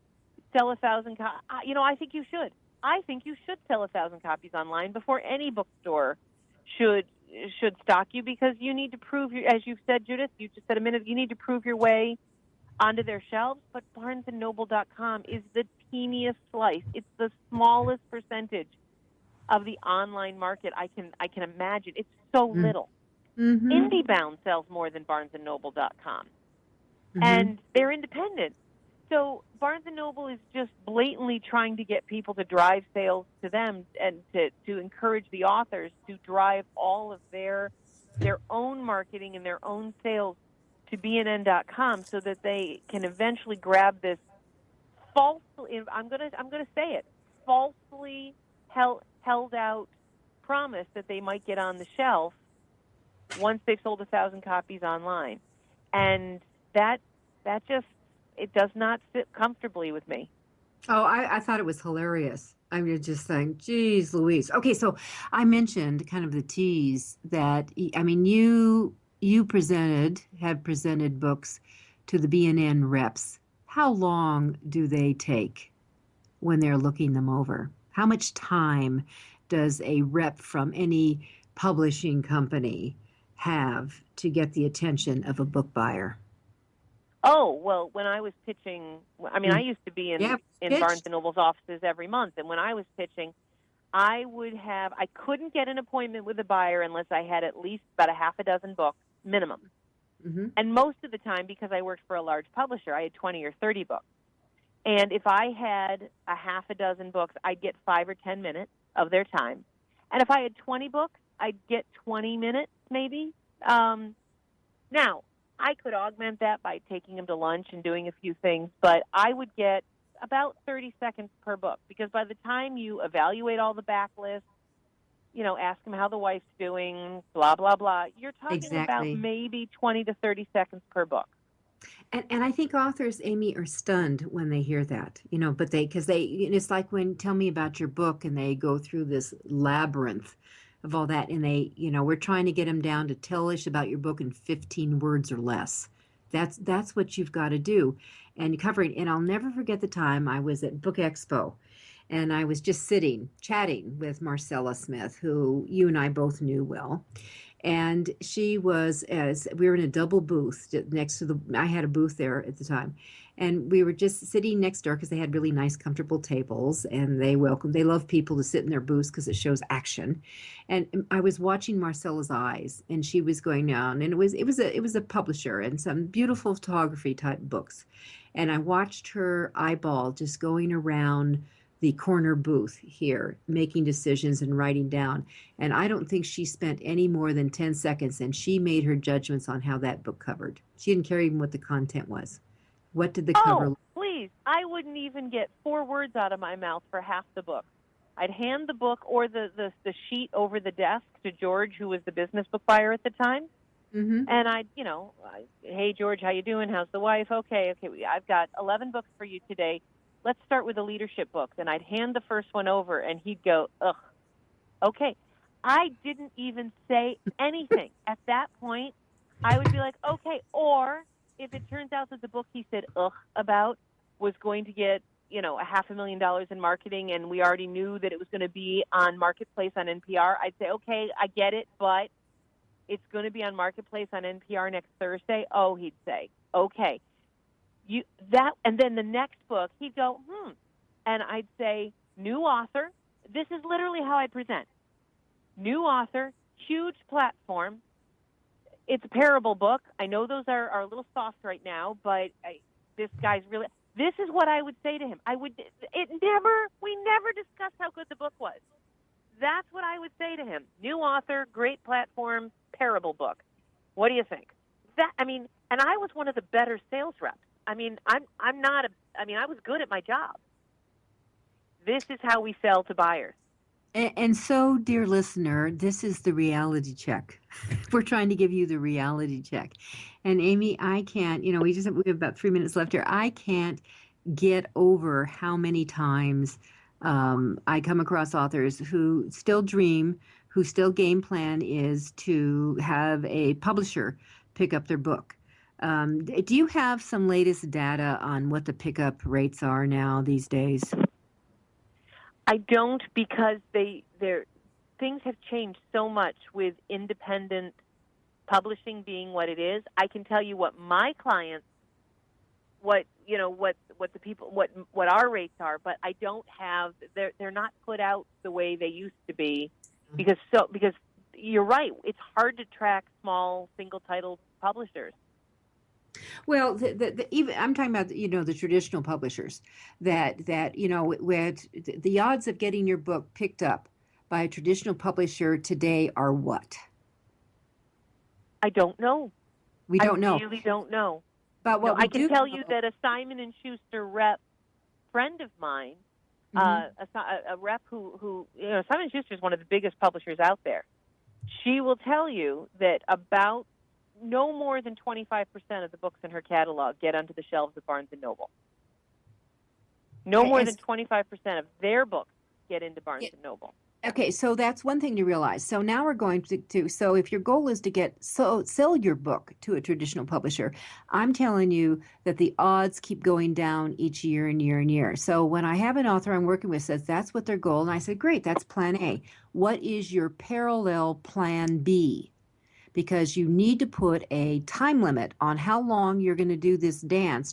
Sell 1,000 copies. I think you should. I think you should sell 1,000 copies online before any bookstore should stock you, because you need to prove, as you've said, Judith, you just said a minute, you need to prove your way onto their shelves. But barnesandnoble.com is the teeniest slice. It's the smallest percentage of the online market I can imagine. It's so little. Mm-hmm. IndieBound sells more than barnesandnoble.com. Mm-hmm. And they're independent. So Barnes & Noble is just blatantly trying to get people to drive sales to them and to encourage the authors to drive all of their own marketing and their own sales to BNN.com so that they can eventually grab this falsely, I'm going to say it, falsely held out promise that they might get on the shelf once they've sold 1,000 copies online. And that just, it does not sit comfortably with me. Oh, I thought it was hilarious. I mean, just saying, geez, Louise. Okay, so I mentioned kind of the tease that, I mean, you have presented books to the BNN reps. How long do they take when they're looking them over? How much time does a rep from any publishing company have to get the attention of a book buyer? Oh, well, when I was pitching, I mean, I used to be in Barnes & Noble's offices every month, and when I was pitching, I couldn't get an appointment with a buyer unless I had at least about a half a dozen books, minimum. Mm-hmm. And most of the time, because I worked for a large publisher, I had 20 or 30 books. And if I had a half a dozen books, I'd get 5 or 10 minutes of their time. And if I had 20 books, I'd get 20 minutes maybe. Now, Now, I could augment that by taking them to lunch and doing a few things, but I would get about 30 seconds per book, because by the time you evaluate all the backlists, ask them how the wife's doing, blah, blah, blah, you're talking about maybe 20 to 30 seconds per book. And I think authors, Amy, are stunned when they hear that, but it's like when tell me about your book, and they go through this labyrinth of all that, and we're trying to get them down to tell us about your book in 15 words or less. That's what you've got to do. And I'll never forget the time I was at Book Expo, and I was just sitting, chatting with Marcella Smith, who you and I both knew well. And she was, as we were in a double booth next to I had a booth there at the time. And we were just sitting next door because they had really nice, comfortable tables, and they love people to sit in their booths because it shows action. And I was watching Marcella's eyes, and she was going down, and it was a publisher and some beautiful photography type books. And I watched her eyeball just going around the corner booth here, making decisions and writing down. And I don't think she spent any more than 10 seconds, and she made her judgments on how that book covered. She didn't care even what the content was. What did the cover? Oh, please. I wouldn't even get 4 words out of my mouth for half the book. I'd hand the book or the sheet over the desk to George, who was the business book buyer at the time. Mm-hmm. And I'd, hey, George, how you doing? How's the wife? Okay, I've got 11 books for you today. Let's start with a leadership book. Then I'd hand the first one over, and he'd go, ugh, okay. I didn't even say anything. At that point, I would be like, okay. Or if it turns out that the book he said ugh about was going to get, $500,000 in marketing, and we already knew that it was going to be on Marketplace on NPR, I'd say, okay, I get it, but it's going to be on Marketplace on NPR next Thursday. Oh, he'd say, okay. And then the next book, he'd go, and I'd say, new author. This is literally how I present. New author, huge platform. It's a parable book. I know those are a little soft right now, but this guy's really. This is what I would say to him. We never discussed how good the book was. That's what I would say to him. New author, great platform, parable book. What do you think? And I was one of the better sales reps. I was good at my job. This is how we sell to buyers. And so, dear listener, this is the reality check. We're trying to give you the reality check. And Amy, I can't, we have about 3 minutes left here. I can't get over how many times I come across authors who still dream, who still game plan is to have a publisher pick up their book. Do you have some latest data on what the pickup rates are now these days? I don't, because things have changed so much with independent publishing being what it is. I can tell you what my clients, what our rates are, but I don't have. They're not put out the way they used to be, because you're right. It's hard to track small single title publishers. Well, even I'm talking about the traditional publishers that where the odds of getting your book picked up by a traditional publisher today are what? I don't know. We don't know. I really don't know. But what I can tell you that a Simon & Schuster rep friend of mine, a rep who Simon & Schuster is one of the biggest publishers out there. She will tell you that about no more than 25% of the books in her catalog get onto the shelves of Barnes & Noble. No more than 25% of their books get into Barnes & Noble. Okay, so that's one thing to realize. So now we're going to so if your goal is to sell your book to a traditional publisher, I'm telling you that the odds keep going down each year and year and year. So when I have an author I'm working with says that's what their goal, and I said, great, that's plan A. What is your parallel plan B? Because you need to put a time limit on how long you're going to do this dance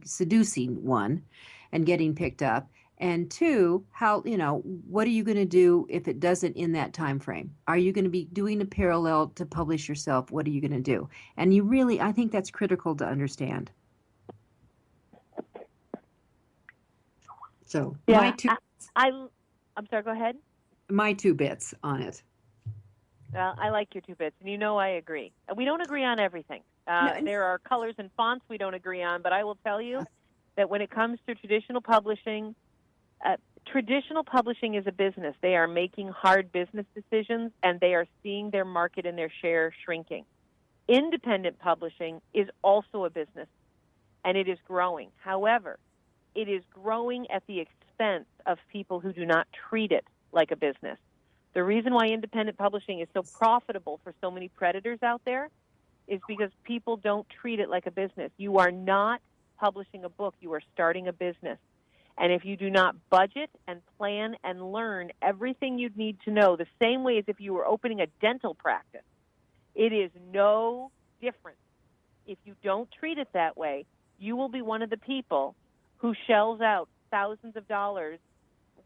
seducing one and getting picked up. And two, what are you going to do if it doesn't in that time frame? Are you going to be doing a parallel to publish yourself? What are you going to do? And I think that's critical to understand. So yeah, I'm sorry, go ahead. My 2 bits on it. Well, I like your 2 bits, and I agree. We don't agree on everything. There are colors and fonts we don't agree on, but I will tell you that when it comes to traditional publishing is a business. They are making hard business decisions, and they are seeing their market and their share shrinking. Independent publishing is also a business, and it is growing. However, it is growing at the expense of people who do not treat it like a business. The reason why independent publishing is so profitable for so many predators out there is because people don't treat it like a business. You are not publishing a book. You are starting a business. And if you do not budget and plan and learn everything you need to know, the same way as if you were opening a dental practice, it is no different. If you don't treat it that way, you will be one of the people who shells out thousands of dollars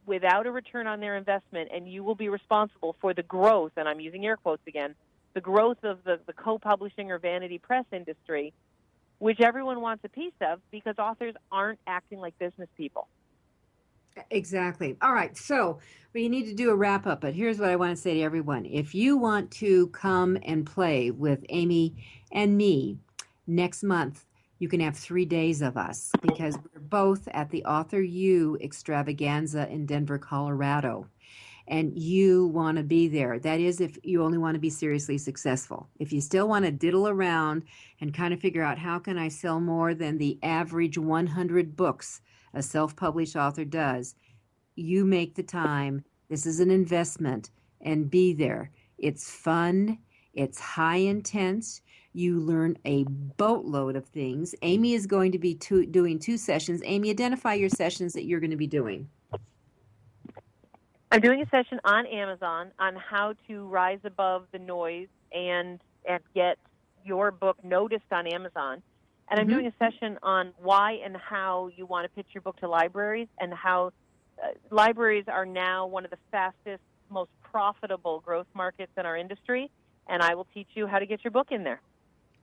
without a return on their investment, and you will be responsible for the growth, and I'm using air quotes again, the growth of the co-publishing or vanity press industry, which everyone wants a piece of because authors aren't acting like business people. Exactly. All right. So we need to do a wrap up, but here's what I want to say to everyone. If you want to come and play with Amy and me next month, you can have 3 days of us because we're both at the AuthorU extravaganza in Denver, Colorado. And you want to be there. That is if you only want to be seriously successful. If you still want to diddle around and kind of figure out how can I sell more than the average 100 books a self-published author does, you make the time. This is an investment, and be there. It's fun. It's high intense. You learn a boatload of things. Amy is going to be doing 2 sessions. Amy, identify your sessions that you're going to be doing. I'm doing a session on Amazon on how to rise above the noise and get your book noticed on Amazon. And I'm doing a session on why and how you want to pitch your book to libraries and how libraries are now one of the fastest, most profitable growth markets in our industry. And I will teach you how to get your book in there.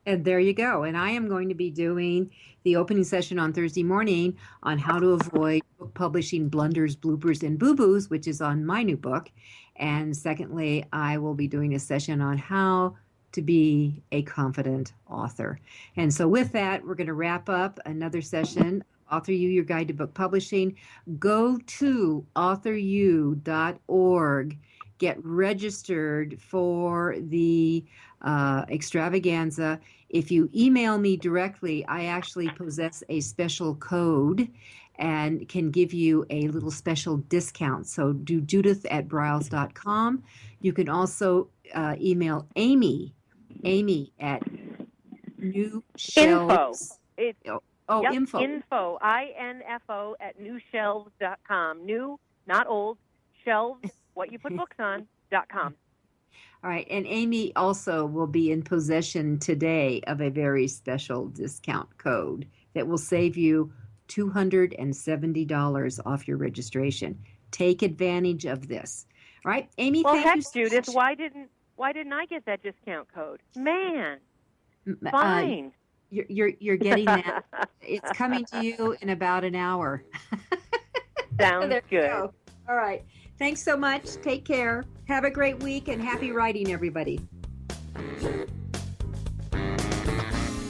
And there you go. And I am going to be doing the opening session on Thursday morning on how to avoid book publishing blunders, bloopers, and boo-boos, which is on my new book. And secondly, I will be doing a session on how to be a confident author. And so with that, we're going to wrap up another session, AuthorU-Your Guide to Book Publishing. Go to AuthorU.org. Get registered for the extravaganza. If you email me directly, I actually possess a special code and can give you a little special discount. So do judith@briles.com. You can also email Amy at New Shelves. Info. Info. Info, INFO at newshelves.com. New, not old, shelves, what you put books on.com. All right. And Amy also will be in possession today of a very special discount code that will save you $270 off your registration. Take advantage of this. All right, Amy, thank you so Judith, much. why didn't I get that discount code? Man, fine. You're getting that. It's coming to you in about an hour. Sounds good. Go. All right. Thanks so much. Take care. Have a great week and happy writing, everybody.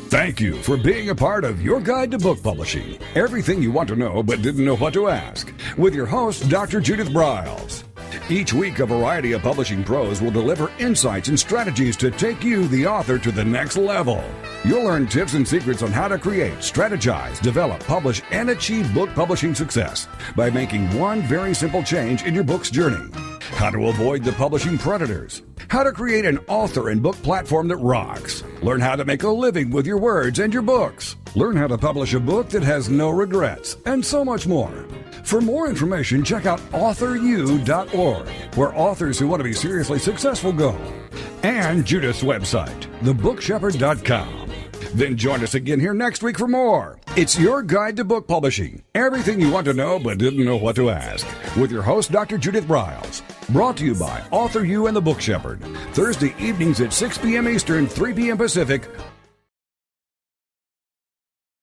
Thank you for being a part of Your Guide to Book Publishing. Everything you want to know but didn't know what to ask. With your host, Dr. Judith Briles. Each week, a variety of publishing pros will deliver insights and strategies to take you, the author, to the next level. You'll learn tips and secrets on how to create, strategize, develop, publish, and achieve book publishing success by making one very simple change in your book's journey. How to avoid the publishing predators. How to create an author and book platform that rocks. Learn how to make a living with your words and your books. Learn how to publish a book that has no regrets, and so much more. For more information, check out AuthorU.org, where authors who want to be seriously successful go. And Judith's website, thebookshepherd.com. Then join us again here next week for more. It's Your Guide to Book Publishing. Everything you want to know but didn't know what to ask. With your host, Dr. Judith Briles. Brought to you by AuthorU and the Book Shepherd. Thursday evenings at 6 p.m. Eastern, 3 p.m. Pacific,